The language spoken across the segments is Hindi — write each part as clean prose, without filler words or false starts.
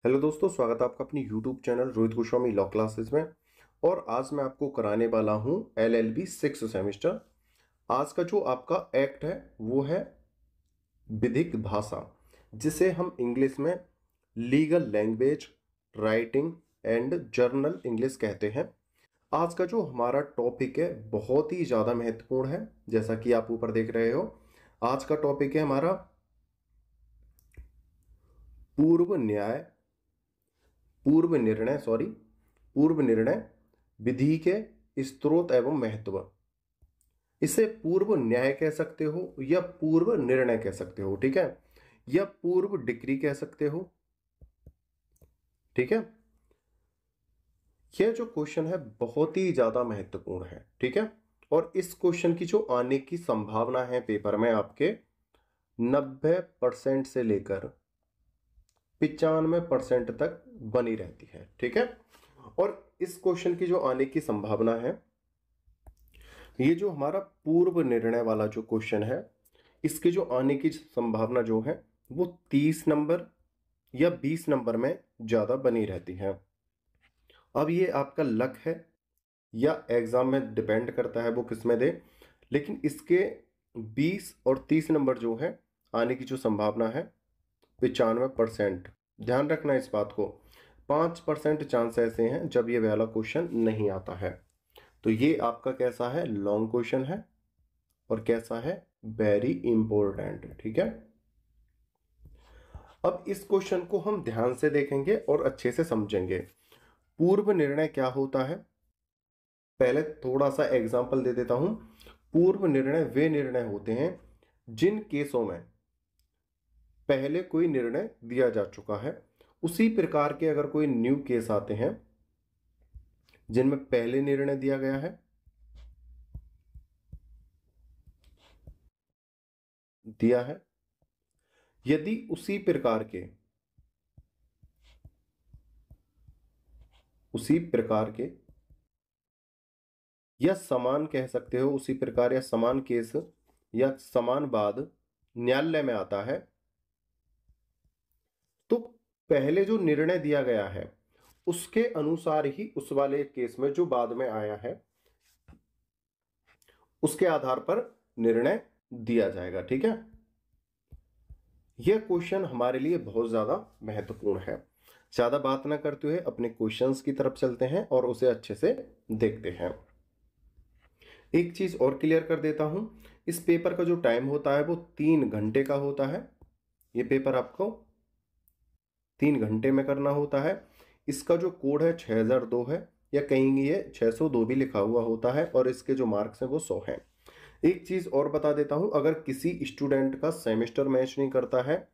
हेलो दोस्तों, स्वागत है आपका अपनी YouTube channel Rohit Goswami law classes में। और आज मैं आपको कराने वाला हूं LLB 6 सेमेस्टर। आज का जो आपका एक्ट है वो है विधिक भाषा, जिसे हम इंग्लिश में legal language writing and journal English कहते हैं। आज का जो हमारा टॉपिक है बहुत ही ज़्यादा महत्वपूर्ण है। जैसा कि आप ऊपर देख रहे हो, आज का टॉपिक है हमारा पूर्व न्याय पूर्व निर्णय विधि के स्रोत एवं महत्व। इसे पूर्व न्याय कह सकते हो या पूर्व निर्णय कह सकते हो, ठीक है, या पूर्व डिक्री कह सकते हो, ठीक है। यह जो क्वेश्चन है बहुत ही ज्यादा महत्वपूर्ण है, ठीक है। और इस क्वेश्चन की जो आने की संभावना है पेपर में आपके 90% से लेकर 95% तक बनी रहती है, ठीक है। और इस क्वेश्चन की जो आने की संभावना है, ये जो हमारा पूर्व निर्णय वाला जो क्वेश्चन है, इसके जो आने की संभावना जो है वो 30 नंबर या 20 नंबर में ज्यादा बनी रहती है। अब ये आपका लक है या एग्जाम में डिपेंड करता है वो किस में दे, लेकिन इसके 20 और 30 नंबर जो है आने की जो संभावना है 95%। ध्यान रखना इस बात को, 5% चांस ऐसे हैं जब ये वाला क्वेश्चन नहीं आता है। तो ये आपका कैसा है, लॉन्ग क्वेश्चन है और कैसा है, वेरी इंपॉर्टेंट, ठीक है। अब इस क्वेश्चन को हम ध्यान से देखेंगे और अच्छे से समझेंगे। पूर्व निर्णय क्या होता है, पहले थोड़ा सा एग्जांपल दे देता हूं। पूर्व निर्णय वे निर्णय होते हैं जिन केसों में पहले कोई निर्णय दिया जा चुका है। उसी प्रकार के अगर कोई न्यू केस आते हैं जिनमें पहले निर्णय दिया गया है, दिया है, यदि उसी प्रकार के या समान कह सकते हो, उसी प्रकार या समान केस या समान वाद न्यायालय में आता है, तो पहले जो निर्णय दिया गया है उसके अनुसार ही उस वाले केस में जो बाद में आया है उसके आधार पर निर्णय दिया जाएगा, ठीक है। यह क्वेश्चन हमारे लिए बहुत ज्यादा महत्वपूर्ण है। ज्यादा बात ना करते हुए अपने क्वेश्चंस की तरफ चलते हैं और उसे अच्छे से देखते हैं। एक चीज और क्लियर कर देता हूं, इस पेपर का जो टाइम होता है वो 3 घंटे का होता है। ये पेपर आपको 3 घंटे में करना होता है। इसका जो कोड है 6002 है, या कहीं ये 602 भी लिखा हुआ होता है, और इसके जो मार्क्स हैं वो 100 हैं। एक चीज और बता देता हूं, अगर किसी स्टूडेंट का सेमेस्टर मैच नहीं करता है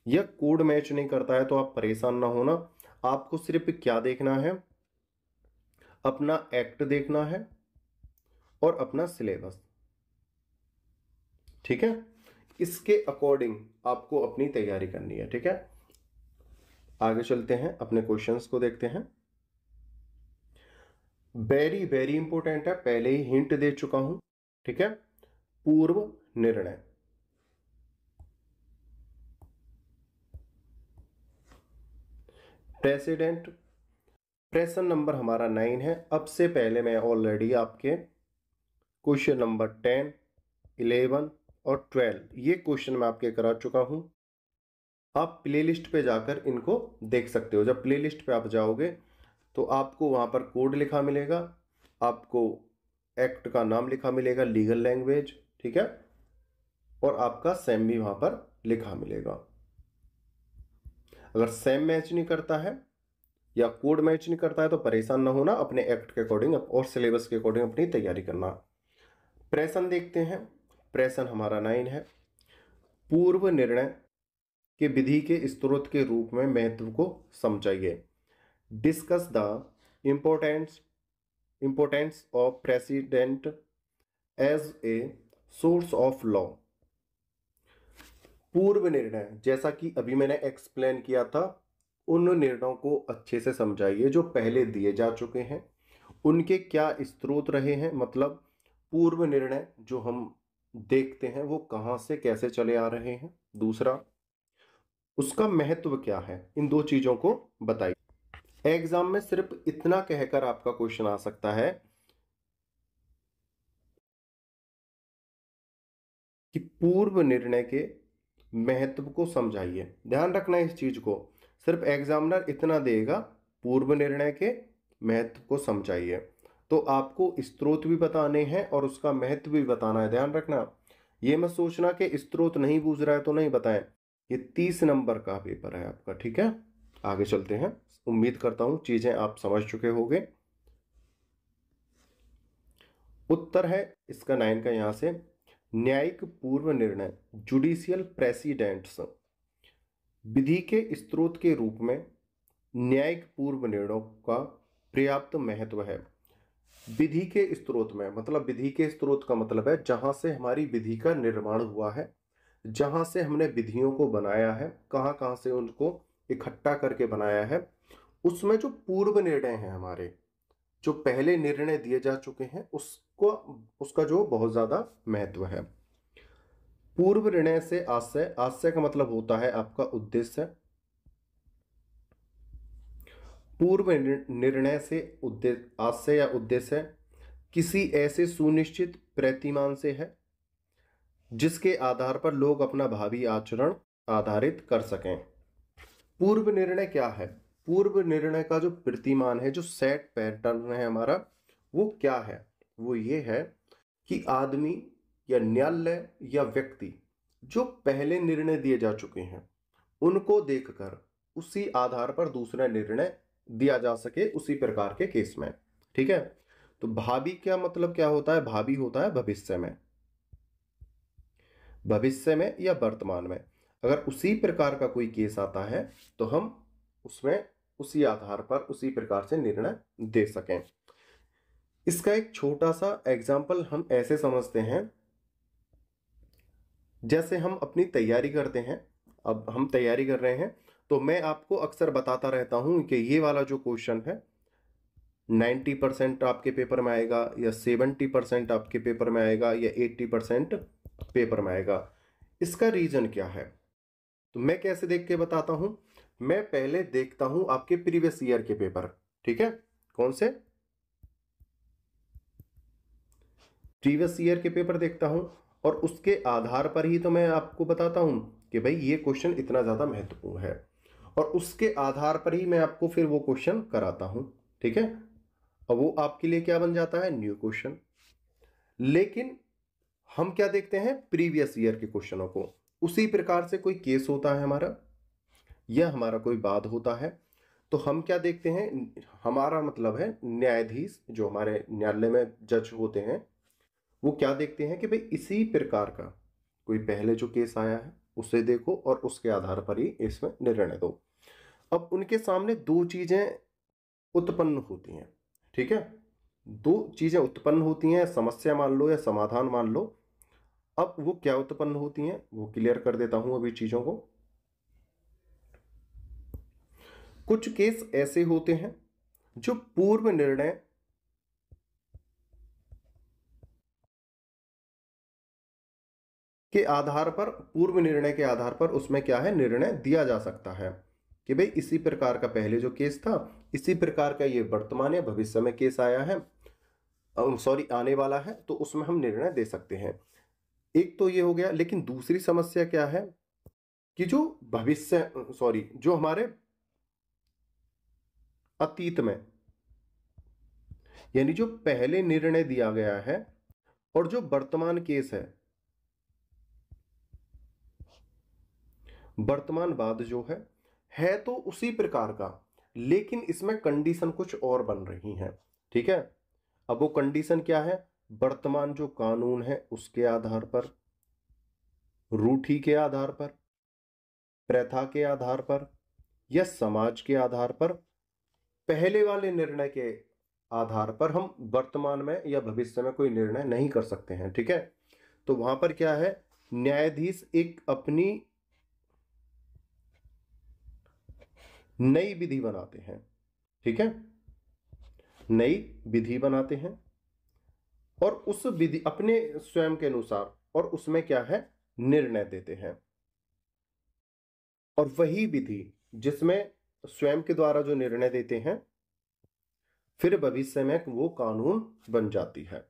या कोड मैच नहीं करता है तो आप परेशान ना होना। आपको सिर्फ क्या देखना है, अपना एक्ट देखना है और अपना सिलेबस, ठीक है। इसके अकॉर्डिंग आपको अपनी तैयारी करनी है, ठीक है। आगे चलते हैं, अपने क्वेश्चंस को देखते हैं। वेरी वेरी इंपॉर्टेंट है, पहले ही हिंट दे चुका हूं, ठीक है। पूर्व निर्णय, प्रेसिडेंट, प्रश्न नंबर हमारा 9 है। अब से पहले मैं ऑलरेडी आपके क्वेश्चन नंबर 10, 11 और 12 ये क्वेश्चन मैं आपके करा चुका हूं। आप प्लेलिस्ट पे जाकर इनको देख सकते हो। जब प्लेलिस्ट पे आप जाओगे तो आपको वहां पर कोड लिखा मिलेगा, आपको एक्ट का नाम लिखा मिलेगा, लीगल लैंग्वेज, ठीक है, और आपका सेम भी वहां पर लिखा मिलेगा। अगर सेम मैच नहीं करता है या कोड मैच नहीं करता है तो परेशान ना होना, अपने एक्ट के अकॉर्डिंग और सिलेबस के अकॉर्डिंग अपनी तैयारी करना। प्रश्न देखते हैं। प्रश्न हमारा 9 है। पूर्व निर्णय के विधि के स्रोत के रूप में महत्व को समझाइए। Discuss the importance importance of precedent as a source of law. पूर्व निर्णय, जैसा कि अभी मैंने एक्सप्लेन किया था, उन निर्णयों को अच्छे से समझाइए जो पहले दिए जा चुके हैं, उनके क्या स्रोत रहे हैं, मतलब पूर्व निर्णय जो हम देखते हैं वो कहां से कैसे चले आ रहे हैं। दूसरा, उसका महत्व क्या है, इन दो चीजों को बताइए। एग्जाम में सिर्फ इतना कहकर आपका क्वेश्चन आ सकता है कि पूर्व निर्णय के महत्व को समझाइए। ध्यान रखना इस चीज को, सिर्फ एग्जामिनर इतना देगा, पूर्व निर्णय के महत्व को समझाइए। तो आपको स्रोत भी बताने हैं और उसका महत्व भी बताना है। ध्यान रखना, ये मत सोचना कि स्रोत नहीं पूछ रहा है तो नहीं बताएं। ये 30 नंबर का पेपर है आपका, ठीक है। आगे चलते हैं। उम्मीद करता हूं चीजें आप समझ चुके होंगे। उत्तर है इसका 9 का यहां से, न्यायिक पूर्व निर्णय जुडिशियल प्रेसिडेंट्स विधि के स्रोत के रूप में न्यायिक पूर्व निर्णयों का पर्याप्त महत्व है। विधि के स्रोत में मतलब, विधि के स्रोत का मतलब है जहां से हमारी विधि का निर्माण हुआ है, जहां से हमने विधियों को बनाया है, कहां कहां से उनको इकट्ठा करके बनाया है, उसमें जो पूर्व निर्णय है हमारे, जो पहले निर्णय दिए जा चुके हैं, उसको उसका जो बहुत ज्यादा महत्व है। पूर्व निर्णय से आशय, आशय का मतलब होता है आपका उद्देश्य। पूर्व निर्णय से उद्देश्य, आशय या उद्देश्य किसी ऐसे सुनिश्चित प्रतिमान से है जिसके आधार पर लोग अपना भावी आचरण आधारित कर सकें। पूर्व निर्णय क्या है? पूर्व निर्णय का जो प्रतिमान है, जो सेट पैटर्न है हमारा, वो क्या है? वो ये है कि आदमी या न्यायालय या व्यक्ति जो पहले निर्णय दिए जा चुके हैं उनको देखकर उसी आधार पर दूसरा निर्णय दिया जा सके उसी प्रकार के केस में, ठीक है। तो भावी क्या मतलब क्या होता है? भावी होता है भविष्य में, भविष्य में या वर्तमान में। अगर उसी प्रकार का कोई केस आता है तो हम उसमें उसी आधार पर उसी प्रकार से निर्णय दे सकें। इसका एक छोटा सा एग्जाम्पल हम ऐसे समझते हैं, जैसे हम अपनी तैयारी करते हैं। अब हम तैयारी कर रहे हैं तो मैं आपको अक्सर बताता रहता हूं कि ये वाला जो क्वेश्चन है 90% आपके पेपर में आएगा, या 70% आपके पेपर में आएगा, या 80% पेपर में आएगा। इसका रीजन क्या है? तो मैं कैसे देख के बताता हूं? मैं पहले देखता हूं आपके प्रीवियस ईयर के पेपर, ठीक है। कौन से? प्रीवियस ईयर के पेपर देखता हूं, और उसके आधार पर ही तो मैं आपको बताता हूं कि भाई ये क्वेश्चन इतना ज्यादा महत्वपूर्ण है, और उसके आधार पर ही मैं आपको फिर वो क्वेश्चन कराता हूं, ठीक है। अब वो आपके लिए क्या बन जाता है? New question. लेकिन हम क्या देखते हैं? प्रीवियस ईयर के क्वेश्चनों को। उसी प्रकार से कोई केस होता है हमारा, या हमारा कोई वाद होता है, तो हम क्या देखते हैं? हमारा मतलब है न्यायाधीश जो हमारे न्यायालय में जज होते हैं, वो क्या देखते हैं कि भाई इसी प्रकार का कोई पहले जो केस आया है उसे देखो और उसके आधार पर ही इसमें निर्णय दो। अब उनके सामने दो चीजें उत्पन्न होती हैं, ठीक है। दो चीजें उत्पन्न होती हैं, समस्या मान लो या समाधान मान लो। अब वो क्या उत्पन्न होती हैं वो क्लियर कर देता हूं अभी चीजों को। कुछ केस ऐसे होते हैं जो पूर्व निर्णय के आधार पर, पूर्व निर्णय के आधार पर उसमें क्या है? निर्णय दिया जा सकता है कि भाई इसी प्रकार का पहले जो केस था, इसी प्रकार का ये वर्तमान या भविष्य में केस आया है, सॉरी आने वाला है, तो उसमें हम निर्णय दे सकते हैं। एक तो ये हो गया। लेकिन दूसरी समस्या क्या है कि जो भविष्य, सॉरी जो हमारे अतीत में, यानी जो पहले निर्णय दिया गया है और जो वर्तमान केस वर्तमान वाद जो है तो उसी प्रकार का, लेकिन इसमें कंडीशन कुछ और बन रही हैं, ठीक है। अब वो कंडीशन क्या है? वर्तमान जो कानून है उसके आधार पर, रूढ़ि के आधार पर, प्रथा के आधार पर, या समाज के आधार पर, पहले वाले निर्णय के आधार पर हम वर्तमान में या भविष्य में कोई निर्णय नहीं कर सकते हैं, ठीक है। तो वहां पर क्या है? न्यायाधीश एक अपनी नई विधि बनाते हैं, ठीक है। नई विधि बनाते हैं और उस विधि अपने स्वयं के अनुसार, और उसमें क्या है? निर्णय देते हैं। और वही विधि जिसमें स्वयं के द्वारा जो निर्णय देते हैं फिर भविष्य में वो कानून बन जाती है।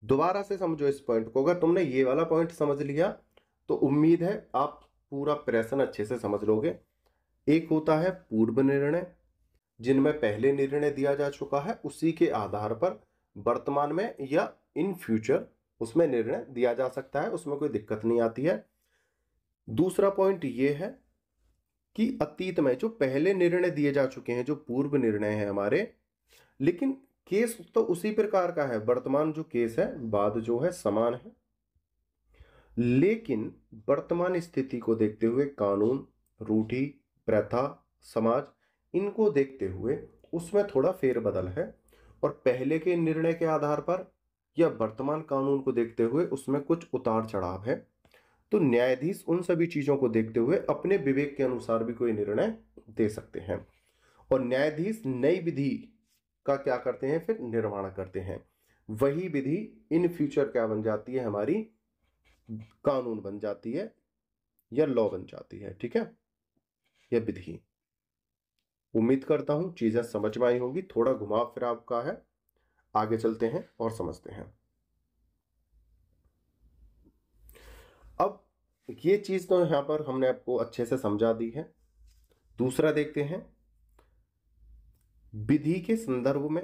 दोबारा से समझो इस पॉइंट को। अगर तुमने ये वाला पॉइंट समझ लिया तो उम्मीद है आप पूरा प्रश्न अच्छे से समझ लोगे। एक होता है पूर्व निर्णय, जिनमें पहले निर्णय दिया जा चुका है, उसी के आधार पर वर्तमान में या इन फ्यूचर उसमें निर्णय दिया जा सकता है, उसमें कोई दिक्कत नहीं आती है। दूसरा पॉइंट ये है कि अतीत में जो पहले निर्णय दिए जा चुके हैं, जो पूर्व निर्णय है हमारे, लेकिन केस तो उसी प्रकार का है, वर्तमान जो केस है बाद जो है समान है, लेकिन वर्तमान स्थिति को देखते हुए कानून, रूढ़ि, प्रथा, समाज, इनको देखते हुए उसमें थोड़ा फेरबदल है, और पहले के निर्णय के आधार पर या वर्तमान कानून को देखते हुए उसमें कुछ उतार चढ़ाव है। तो न्यायाधीश उन सभी चीजों को देखते हुए अपने विवेक के अनुसार भी कोई निर्णय दे सकते हैं, और न्यायाधीश नई विधि का क्या करते हैं, फिर निर्माण करते हैं। वही विधि इन फ्यूचर क्या बन जाती है, हमारी कानून बन जाती है या लॉ बन जाती है। ठीक है, यह विधि। उम्मीद करता हूं चीजें समझ में आई होंगी। थोड़ा घुमाव फिराव का है, आगे चलते हैं और समझते हैं। अब ये चीज तो यहां पर हमने आपको अच्छे से समझा दी है। दूसरा देखते हैं, विधि के संदर्भ में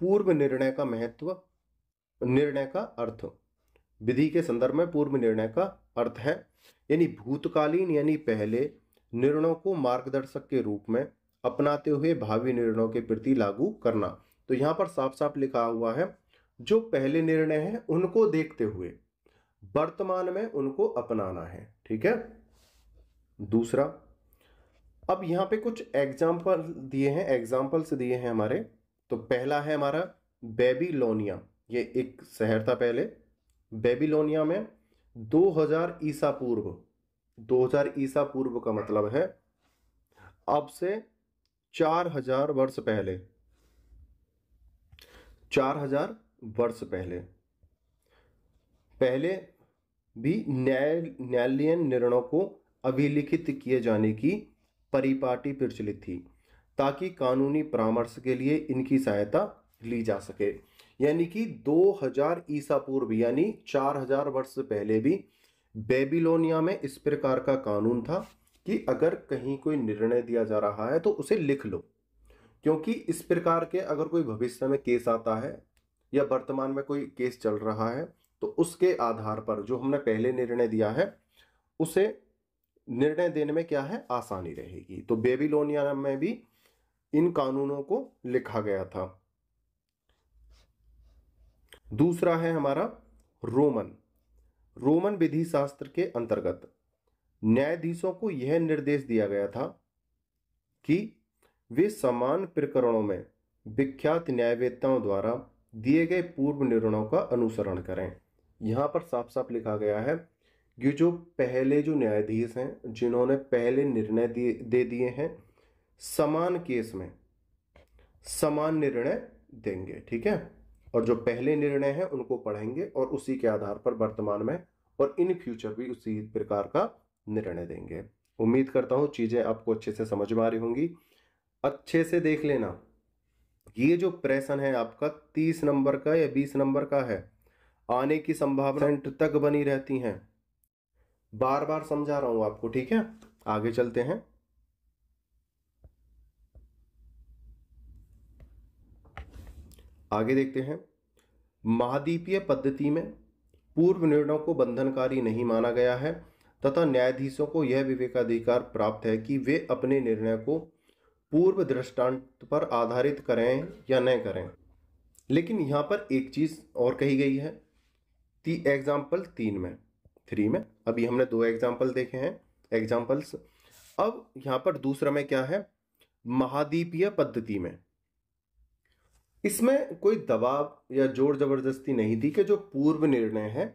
पूर्व निर्णय का महत्व, निर्णय का अर्थ। विधि के संदर्भ में पूर्व निर्णय का अर्थ है यानी भूतकालीन यानी पहले निर्णयों को मार्गदर्शक के रूप में अपनाते हुए भावी निर्णयों के प्रति लागू करना। तो यहां पर साफ साफ लिखा हुआ है जो पहले निर्णय है उनको देखते हुए वर्तमान में उनको अपनाना है। ठीक है। दूसरा, अब यहां पे कुछ एग्जाम्पल दिए हैं, एग्जाम्पल्स दिए हैं हमारे। तो पहला है हमारा बेबीलोनिया, ये एक शहर था पहले। बेबीलोनिया में 2000 ईसा पूर्व, 2000 ईसा पूर्व का मतलब है अब से 4000 वर्ष पहले, 4000 वर्ष पहले पहले भी न्यायालयीन निर्णयों को अभिलिखित किए जाने की परिपाटी प्रचलित थी ताकि कानूनी परामर्श के लिए इनकी सहायता ली जा सके। यानी कि 2000 ईसा पूर्व यानी 4000 वर्ष पहले भी बेबीलोनिया में इस प्रकार का कानून था कि अगर कहीं कोई निर्णय दिया जा रहा है तो उसे लिख लो, क्योंकि इस प्रकार के अगर कोई भविष्य में केस आता है या वर्तमान में कोई केस चल रहा है तो उसके आधार पर जो हमने पहले निर्णय दिया है उसे निर्णय देने में क्या है, आसानी रहेगी। तो बेबीलोनिया में भी इन कानूनों को लिखा गया था। दूसरा है हमारा रोमन विधि शास्त्र के अंतर्गत न्यायाधीशों को यह निर्देश दिया गया था कि वे समान प्रकरणों में विख्यात न्यायवेत्ताओं द्वारा दिए गए पूर्व निर्णयों का अनुसरण करें। यहां पर साफ साफ लिखा गया है कि जो पहले जो न्यायाधीश हैं जिन्होंने पहले निर्णय दे दिए हैं, समान केस में समान निर्णय देंगे। ठीक है, और जो पहले निर्णय है उनको पढ़ेंगे और उसी के आधार पर वर्तमान में और इन फ्यूचर भी उसी प्रकार का निर्णय देंगे। उम्मीद करता हूं चीजें आपको अच्छे से समझ में आ रही होंगी। अच्छे से देख लेना, ये जो प्रश्न है आपका 30 नंबर का या 20 नंबर का है, आने की संभावना तक बनी रहती हैं। बार बार समझा रहा हूं आपको। ठीक है, आगे चलते हैं। आगे देखते हैं, महाद्वीपीय पद्धति में पूर्व निर्णयों को बंधनकारी नहीं माना गया है तथा न्यायाधीशों को यह विवेकाधिकार प्राप्त है कि वे अपने निर्णय को पूर्व दृष्टांत पर आधारित करें या न करें। लेकिन यहां पर एक चीज और कही गई है एग्जाम्पल 3 में अभी हमने 2 एग्जाम्पल देखे हैं एग्जाम्पल्स। अब यहां पर दूसरा में क्या है, महाद्वीपीय पद्धति में इसमें कोई दबाव या जोर जबरदस्ती नहीं थी कि जो पूर्व निर्णय है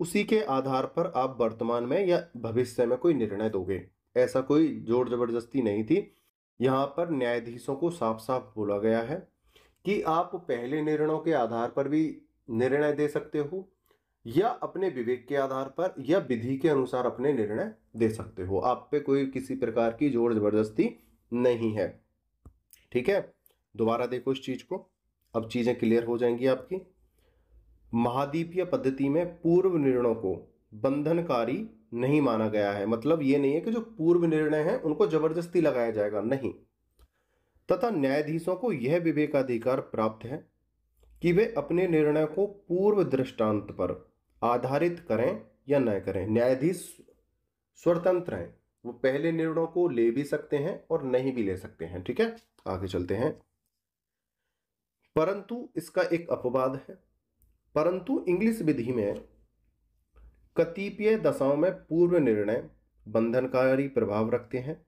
उसी के आधार पर आप वर्तमान में या भविष्य में कोई निर्णय दोगे, ऐसा कोई जोर जबरदस्ती नहीं थी। यहां पर न्यायाधीशों को साफ साफ बोला गया है कि आप पहले निर्णयों के आधार पर भी निर्णय दे सकते हो या अपने विवेक के आधार पर या विधि के अनुसार अपने निर्णय दे सकते हो। आप पे कोई किसी प्रकार की जोर जबरदस्ती नहीं है। ठीक है, दोबारा देखो इस चीज को, अब चीजें क्लियर हो जाएंगी आपकी। महाद्वीपीय पद्धति में पूर्व निर्णयों को बंधनकारी नहीं माना गया है। मतलब ये नहीं है कि जो पूर्व निर्णय हैं उनको जबरदस्ती लगाया जाएगा, नहीं। तथा न्यायाधीशों को यह विवेकाधिकार प्राप्त है कि वे अपने निर्णय को पूर्व दृष्टांत पर आधारित करें या न करें। न्यायाधीश स्वतंत्र हैं, वो पहले निर्णयों को ले भी सकते हैं और नहीं भी ले सकते हैं। ठीक है, आगे चलते हैं। परंतु इसका एक अपवाद है। परंतु इंग्लिश विधि में कतिपय दशाओं में पूर्व निर्णय बंधनकारी प्रभाव रखते हैं,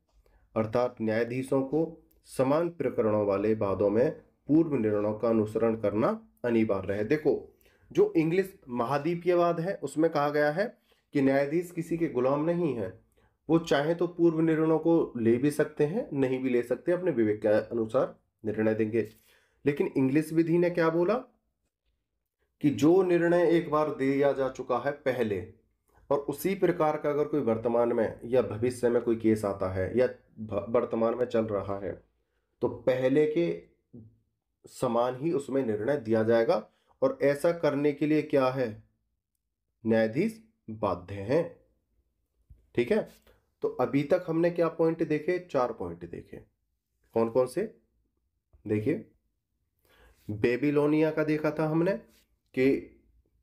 अर्थात न्यायाधीशों को समान प्रकरणों वाले वादों में पूर्व निर्णयों का अनुसरण करना अनिवार्य है। देखो, जो इंग्लिश महाद्वीपीयवाद है उसमें कहा गया है कि न्यायाधीश किसी के गुलाम नहीं है, वो चाहे तो पूर्व निर्णयों को ले भी सकते हैं, नहीं भी ले सकते, अपने विवेक के अनुसार निर्णय देंगे। लेकिन इंग्लिश विधि ने क्या बोला कि जो निर्णय एक बार दिया जा चुका है पहले, और उसी प्रकार का अगर कोई वर्तमान में या भविष्य में कोई केस आता है या वर्तमान में चल रहा है, तो पहले के समान ही उसमें निर्णय दिया जाएगा। और ऐसा करने के लिए क्या है, न्यायाधीश बाध्य हैं। ठीक है, तो अभी तक हमने क्या पॉइंट देखे, 4 पॉइंट देखे। कौन कौन से, देखिए, बेबीलोनिया का देखा था हमने कि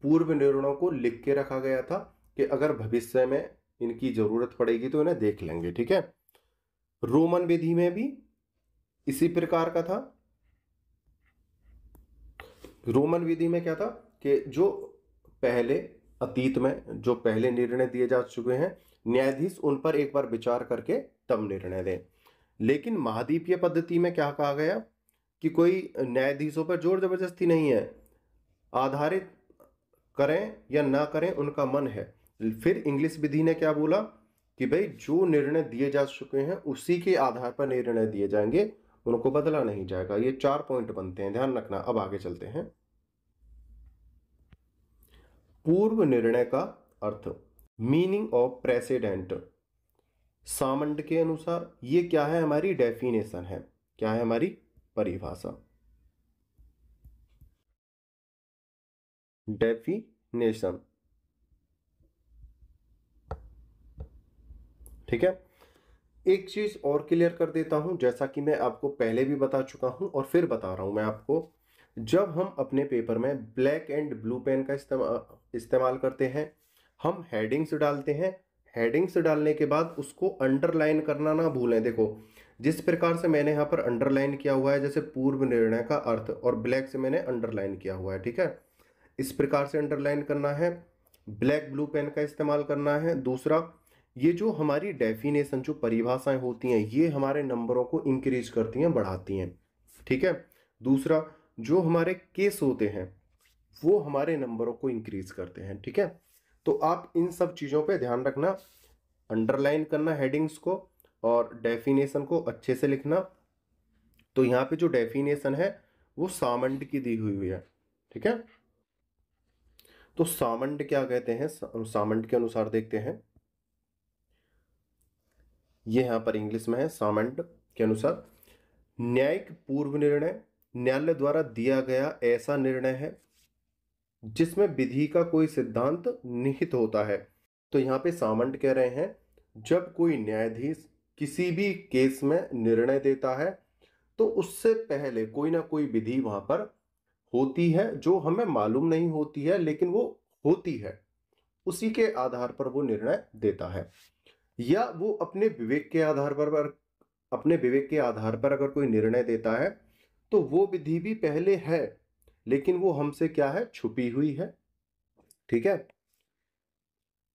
पूर्व निर्णयों को लिख के रखा गया था कि अगर भविष्य में इनकी जरूरत पड़ेगी तो इन्हें देख लेंगे। ठीक है, रोमन विधि में भी इसी प्रकार का था। रोमन विधि में क्या था कि जो पहले अतीत में जो पहले निर्णय दिए जा चुके हैं, न्यायाधीश उन पर एक बार विचार करके तब निर्णय दें। लेकिन महाद्वीपीय पद्धति में क्या कहा गया कि कोई न्यायाधीशों पर जोर जबरदस्ती नहीं है, आधारित करें या ना करें उनका मन है। फिर इंग्लिश विधि ने क्या बोला कि भाई जो निर्णय दिए जा चुके हैं उसी के आधार पर निर्णय दिए जाएंगे, उनको बदला नहीं जाएगा। ये 4 पॉइंट बनते हैं, ध्यान रखना। अब आगे चलते हैं। पूर्व निर्णय का अर्थ, मीनिंग ऑफ प्रेसिडेंट, सामंड के अनुसार ये क्या है, हमारी डेफिनेशन है, क्या है हमारी परिभाषा, डेफिनेशन। ठीक है, एक चीज और क्लियर कर देता हूं, जैसा कि मैं आपको पहले भी बता चुका हूं और फिर बता रहा हूं मैं आपको। जब हम अपने पेपर में ब्लैक एंड ब्लू पेन का इस्तेमाल करते हैं, हम हेडिंग्स डालते हैं। हेडिंग्स डालने के बाद उसको अंडरलाइन करना ना भूलें। देखो, जिस प्रकार से मैंने यहाँ पर अंडरलाइन किया हुआ है, जैसे पूर्व निर्णय का अर्थ, और ब्लैक से मैंने अंडरलाइन किया हुआ है। ठीक है, इस प्रकार से अंडरलाइन करना है, ब्लैक ब्लू पेन का इस्तेमाल करना है। दूसरा, ये जो हमारी डेफिनेशन, जो परिभाषाएं होती हैं, ये हमारे नंबरों को इंक्रीज करती हैं, बढ़ाती हैं। ठीक है, दूसरा, जो हमारे केस होते हैं वो हमारे नंबरों को इंक्रीज करते हैं। ठीक है, तो आप इन सब चीजों पे ध्यान रखना, अंडरलाइन करना हेडिंग्स को और डेफिनेशन को अच्छे से लिखना। तो यहाँ पे जो डेफिनेशन है वो सामंड की दी हुई है। ठीक है, तो सामंड क्या कहते हैं, सामंड के अनुसार देखते हैं। ये यहां पर इंग्लिश में है। सामंड के अनुसार, न्यायिक पूर्व निर्णय न्यायालय द्वारा दिया गया ऐसा निर्णय है जिसमें विधि का कोई सिद्धांत निहित होता है। तो यहाँ पे सामंड कह रहे हैं, जब कोई न्यायाधीश किसी भी केस में निर्णय देता है तो उससे पहले कोई ना कोई विधि वहां पर होती है, जो हमें मालूम नहीं होती है लेकिन वो होती है, उसी के आधार पर वो निर्णय देता है। या वो अपने विवेक के आधार पर अगर कोई निर्णय देता है तो वो विधि भी पहले है लेकिन वो हमसे क्या है, छुपी हुई है। ठीक है,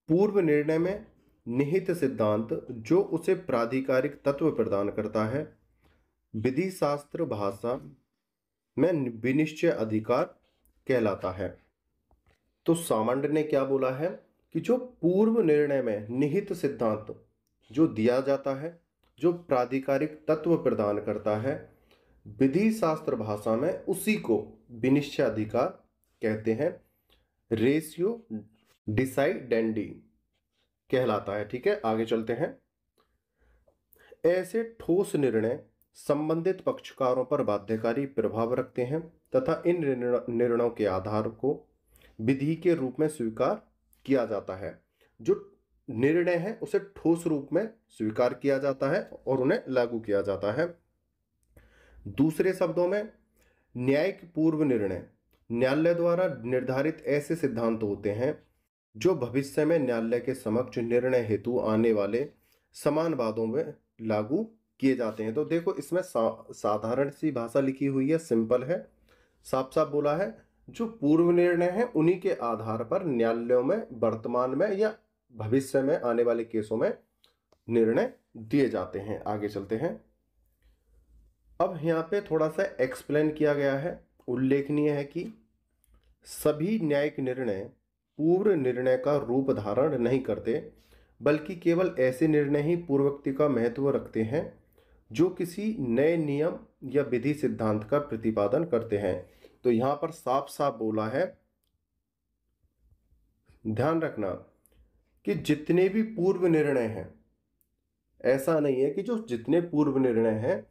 पूर्व निर्णय में निहित सिद्धांत जो उसे प्राधिकारिक तत्व प्रदान करता है, विधि शास्त्र भाषा में विनिश्चय अधिकार कहलाता है। तो सामंड ने क्या बोला है कि जो पूर्व निर्णय में निहित सिद्धांत जो दिया जाता है, जो प्राधिकारिक तत्व प्रदान करता है, विधि शास्त्र भाषा में उसी को विनिश्चय अधिकार कहते हैं। रेशियो डिसाइडेंडी कहलाता है। ठीक है, आगे चलते हैं। ऐसे ठोस निर्णय संबंधित पक्षकारों पर बाध्यकारी प्रभाव रखते हैं तथा इन निर्णयों के आधार को विधि के रूप में स्वीकार किया जाता है। जो निर्णय है उसे ठोस रूप में स्वीकार किया जाता है और उन्हें लागू किया जाता है। दूसरे शब्दों में, न्यायिक पूर्व निर्णय न्यायालय द्वारा निर्धारित ऐसे सिद्धांत होते हैं जो भविष्य में न्यायालय के समक्ष निर्णय हेतु आने वाले समान वादों में लागू किए जाते हैं। तो देखो, इसमें साधारण सी भाषा लिखी हुई है, सिंपल है, साफ साफ बोला है। जो पूर्व निर्णय है उन्हीं के आधार पर न्यायालयों में वर्तमान में या भविष्य में आने वाले केसों में निर्णय दिए जाते हैं। आगे चलते हैं। अब यहाँ पे थोड़ा सा एक्सप्लेन किया गया है। उल्लेखनीय है कि सभी न्यायिक निर्णय पूर्व निर्णय का रूप धारण नहीं करते, बल्कि केवल ऐसे निर्णय ही पूर्वोक्ति का महत्व रखते हैं जो किसी नए नियम या विधि सिद्धांत का प्रतिपादन करते हैं। तो यहां पर साफ साफ बोला है, ध्यान रखना कि जितने भी पूर्व निर्णय हैं, ऐसा नहीं है कि जो जितने पूर्व निर्णय हैं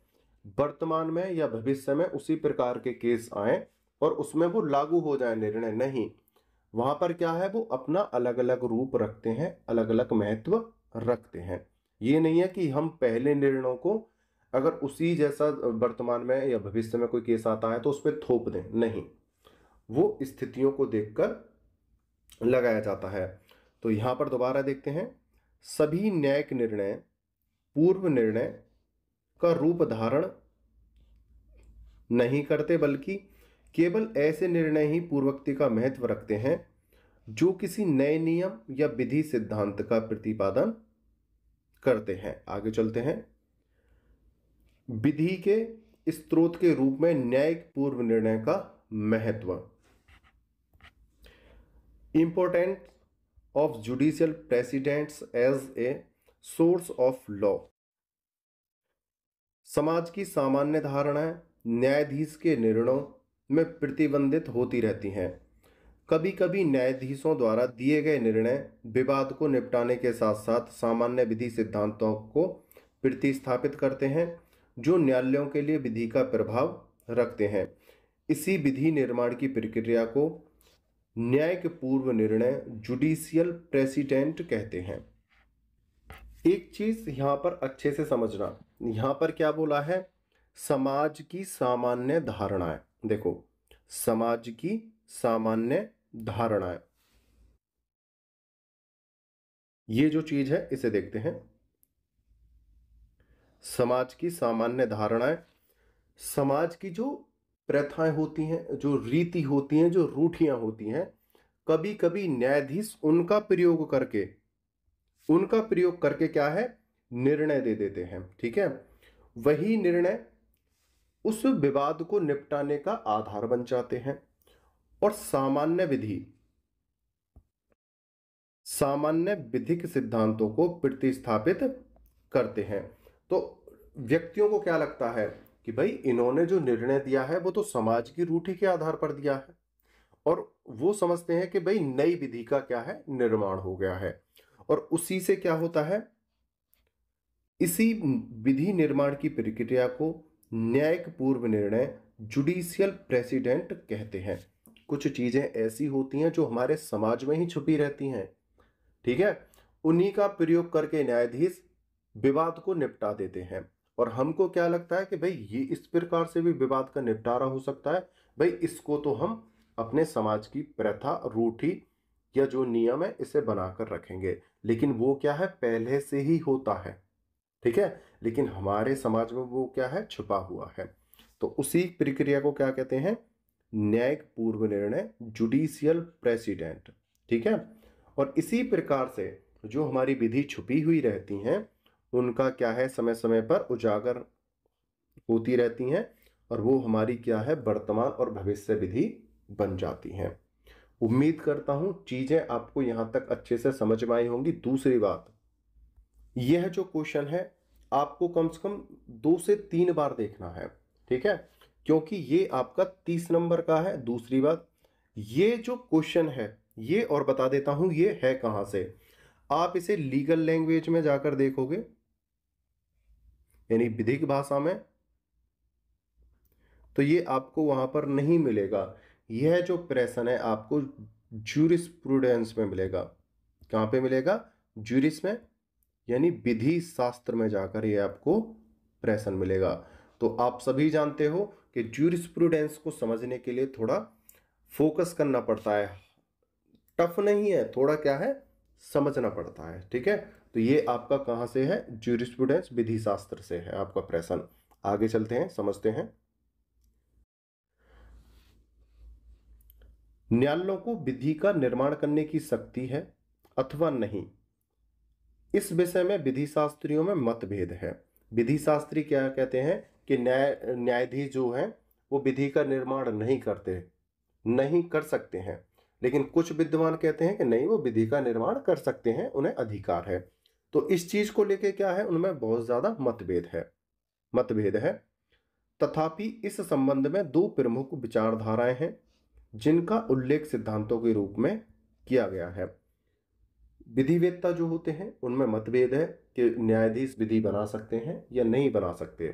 वर्तमान में या भविष्य में उसी प्रकार के केस आए और उसमें वो लागू हो जाए निर्णय, नहीं। वहां पर क्या है, वो अपना अलग अलग रूप रखते हैं, अलग अलग महत्व रखते हैं। ये नहीं है कि हम पहले निर्णयों को अगर उसी जैसा वर्तमान में या भविष्य में कोई केस आता है तो उस पर थोप दें, नहीं, वो स्थितियों को देखकर लगाया जाता है। तो यहां पर दोबारा देखते हैं, सभी न्यायिक निर्णय पूर्व निर्णय का रूप धारण नहीं करते, बल्कि केवल ऐसे निर्णय ही पूर्वोक्ति का महत्व रखते हैं जो किसी नए नियम या विधि सिद्धांत का प्रतिपादन करते हैं। आगे चलते हैं। विधि के स्रोत के रूप में न्यायिक पूर्व निर्णय का महत्व। Importance of judicial precedents as a source of law. समाज की सामान्य धारणाएं न्यायाधीश के निर्णयों में प्रतिबंधित होती रहती हैं। कभी कभी न्यायाधीशों द्वारा दिए गए निर्णय विवाद को निपटाने के साथ साथ सामान्य विधि सिद्धांतों को प्रतिस्थापित करते हैं जो न्यायालयों के लिए विधि का प्रभाव रखते हैं। इसी विधि निर्माण की प्रक्रिया को न्यायिक पूर्व निर्णय जुडिशियल प्रेसिडेंट कहते हैं। एक चीज यहां पर अच्छे से समझना, यहां पर क्या बोला है, समाज की सामान्य धारणाएं। देखो, समाज की सामान्य धारणाएं, ये जो चीज है इसे देखते हैं। समाज की सामान्य धारणाएं, समाज की जो प्रथाएं होती हैं, जो रीति होती हैं, जो रूढ़ियां होती हैं, कभी कभी न्यायाधीश उनका प्रयोग करके क्या है, निर्णय दे देते हैं। ठीक है, वही निर्णय उस विवाद को निपटाने का आधार बन जाते हैं और सामान्य विधिक सिद्धांतों को प्रतिस्थापित करते हैं। तो व्यक्तियों को क्या लगता है कि भाई इन्होंने जो निर्णय दिया है वो तो समाज की रूढ़ि के आधार पर दिया है, और वो समझते हैं कि भाई नई विधि का क्या है, निर्माण हो गया है। और उसी से क्या होता है, इसी विधि निर्माण की प्रक्रिया को न्यायिक पूर्व निर्णय जुडिशियल प्रेसिडेंट कहते हैं। कुछ चीजें ऐसी होती हैं जो हमारे समाज में ही छुपी रहती हैं, ठीक है, उन्हीं का प्रयोग करके न्यायाधीश विवाद को निपटा देते हैं। और हमको क्या लगता है कि भाई ये इस प्रकार से भी विवाद का निपटारा हो सकता है, भाई इसको तो हम अपने समाज की प्रथा, रूढ़ि या जो नियम है इसे बनाकर रखेंगे। लेकिन वो क्या है, पहले से ही होता है, ठीक है, लेकिन हमारे समाज में वो क्या है, छुपा हुआ है। तो उसी प्रक्रिया को क्या कहते हैं, न्यायिक पूर्व निर्णय जुडिशियल प्रेसिडेंट। ठीक है, और इसी प्रकार से जो हमारी विधि छुपी हुई रहती हैं उनका क्या है, समय समय पर उजागर होती रहती हैं और वो हमारी क्या है, वर्तमान और भविष्य विधि बन जाती हैं। उम्मीद करता हूं चीजें आपको यहां तक अच्छे से समझ में आई होंगी। दूसरी बात, यह जो क्वेश्चन है आपको कम से कम 2 से 3 बार देखना है, ठीक है, क्योंकि ये आपका 30 नंबर का है। दूसरी बात, ये जो क्वेश्चन है ये और बता देता हूं ये है कहां से। आप इसे लीगल लैंग्वेज में जाकर देखोगे, यानी विधिक भाषा में, तो ये आपको वहां पर नहीं मिलेगा। यह जो प्रेषण है आपको ज्यूरिस्प्रूडेंस में मिलेगा। कहां पे मिलेगा? ज्यूरिस में, यानी विधि शास्त्र में जाकर ये आपको प्रेषण मिलेगा। तो आप सभी जानते हो कि ज्यूरिस्प्रूडेंस को समझने के लिए थोड़ा फोकस करना पड़ता है, टफ नहीं है, थोड़ा क्या है, समझना पड़ता है। ठीक है, तो ये आपका कहां से है? ज्यूरिस्प्रूडेंस, विधि शास्त्र से है आपका प्रेषण। आगे चलते हैं, समझते हैं। न्यायालयों को विधि का निर्माण करने की शक्ति है अथवा नहीं, इस विषय में विधि शास्त्रियों में मतभेद है। विधि शास्त्री क्या कहते हैं कि न्यायाधीश जो हैं वो विधि का निर्माण नहीं कर सकते हैं, लेकिन कुछ विद्वान कहते हैं कि नहीं, वो विधि का निर्माण कर सकते हैं, उन्हें अधिकार है। तो इस चीज को लेके क्या है, उनमें बहुत ज्यादा मतभेद है। तथापि इस संबंध में दो प्रमुख विचारधाराएं हैं जिनका उल्लेख सिद्धांतों के रूप में किया गया है। विधिवेत्ता जो होते हैं उनमें मतभेद है कि न्यायाधीश विधि बना सकते हैं या नहीं बना सकते,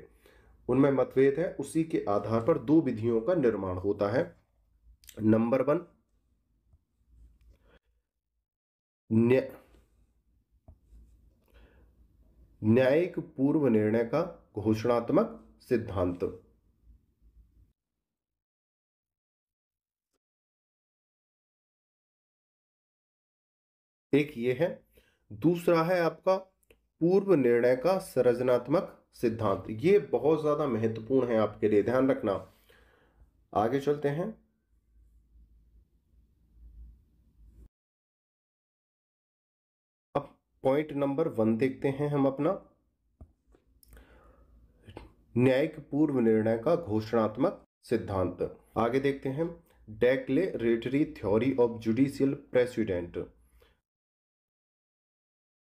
उनमें मतभेद है। उसी के आधार पर दो विधियों का निर्माण होता है। नंबर 1, न्यायिक पूर्व निर्णय का घोषणात्मक सिद्धांत। एक ये है, दूसरा है आपका पूर्व निर्णय का संरचनात्मक सिद्धांत। ये बहुत ज्यादा महत्वपूर्ण है आपके लिए, ध्यान रखना। आगे चलते हैं। अब पॉइंट नंबर 1 देखते हैं हम अपना, न्यायिक पूर्व निर्णय का घोषणात्मक सिद्धांत। आगे देखते हैं, डेक्लेरेटरी थ्योरी ऑफ जुडिशियल प्रेसिडेंट।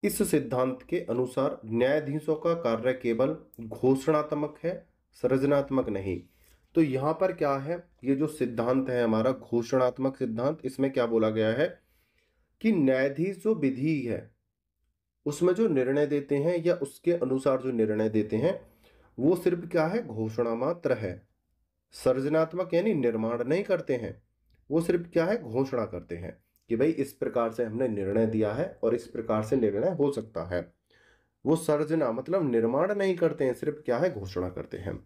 इस सिद्धांत के अनुसार न्यायाधीशों का कार्य केवल घोषणात्मक है, सृजनात्मक नहीं। तो यहां पर क्या है, ये जो सिद्धांत है हमारा घोषणात्मक सिद्धांत, इसमें क्या बोला गया है कि न्यायाधीश जो विधि है उसमें जो निर्णय देते हैं या उसके अनुसार जो निर्णय देते हैं वो सिर्फ क्या है, घोषणा मात्र है। सृजनात्मक यानी निर्माण नहीं करते हैं, वो सिर्फ क्या है, घोषणा करते हैं कि भाई इस प्रकार से हमने निर्णय दिया है और इस प्रकार से निर्णय हो सकता है। वो सर्जना मतलब निर्माण नहीं करते हैं, सिर्फ क्या है, घोषणा करते हैं।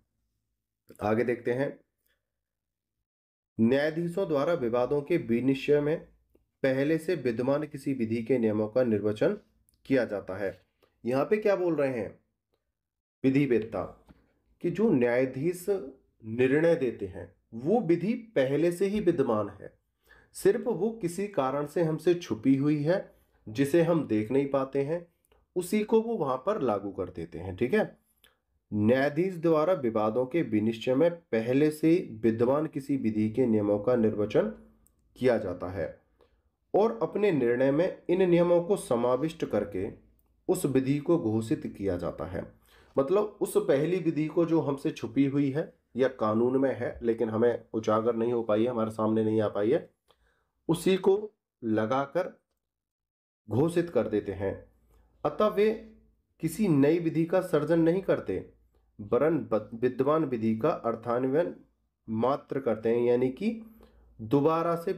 आगे देखते हैं, न्यायाधीशों द्वारा विवादों के विनिश्चय में पहले से विद्यमान किसी विधि के नियमों का निर्वचन किया जाता है। यहां पे क्या बोल रहे हैं विधिवेत्ता, कि जो न्यायाधीश निर्णय देते हैं वो विधि पहले से ही विद्यमान है, सिर्फ वो किसी कारण से हमसे छुपी हुई है जिसे हम देख नहीं पाते हैं, उसी को वो वहां पर लागू कर देते हैं। ठीक है, न्यायाधीश द्वारा विवादों के विनिश्चय में पहले से विद्यमान किसी विधि के नियमों का निर्वचन किया जाता है और अपने निर्णय में इन नियमों को समाविष्ट करके उस विधि को घोषित किया जाता है। मतलब उस पहली विधि को जो हमसे छुपी हुई है या कानून में है लेकिन हमें उजागर नहीं हो पाई है, हमारे सामने नहीं आ पाई है, उसी को लगाकर घोषित कर देते हैं। अतः वे किसी नई विधि का सर्जन नहीं करते, वरन विद्यमान विधि का अर्थान्वयन मात्र करते हैं, यानी कि दोबारा से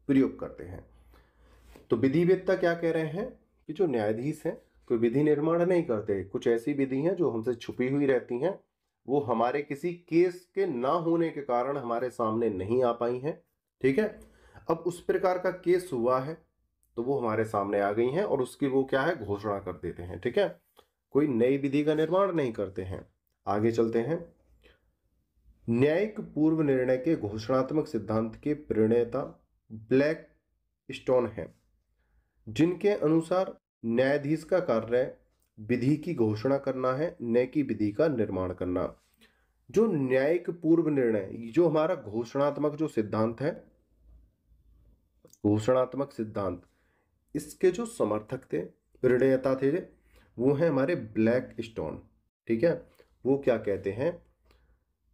प्रयोग करते हैं। तो विधिवेत्ता क्या कह रहे हैं कि जो न्यायाधीश हैं कोई विधि निर्माण नहीं करते, कुछ ऐसी विधि हैं जो हमसे छुपी हुई रहती हैं, वो हमारे किसी केस के ना होने के कारण हमारे सामने नहीं आ पाई हैं। ठीक है, अब उस प्रकार का केस हुआ है तो वो हमारे सामने आ गई हैं और उसकी वो क्या है, घोषणा कर देते हैं। ठीक है, कोई नई विधि का निर्माण नहीं करते हैं। आगे चलते हैं, न्यायिक पूर्व निर्णय के घोषणात्मक सिद्धांत के प्रणेता ब्लैक स्टोन है, जिनके अनुसार न्यायाधीश का कार्य विधि की घोषणा करना है, न कि विधि का निर्माण करना। जो न्यायिक पूर्व निर्णय, जो हमारा घोषणात्मक जो सिद्धांत है, घोषणात्मक सिद्धांत, इसके जो समर्थक थे, प्रणेता थे, वो है हमारे ब्लैक स्टोन। ठीक है, वो क्या कहते हैं,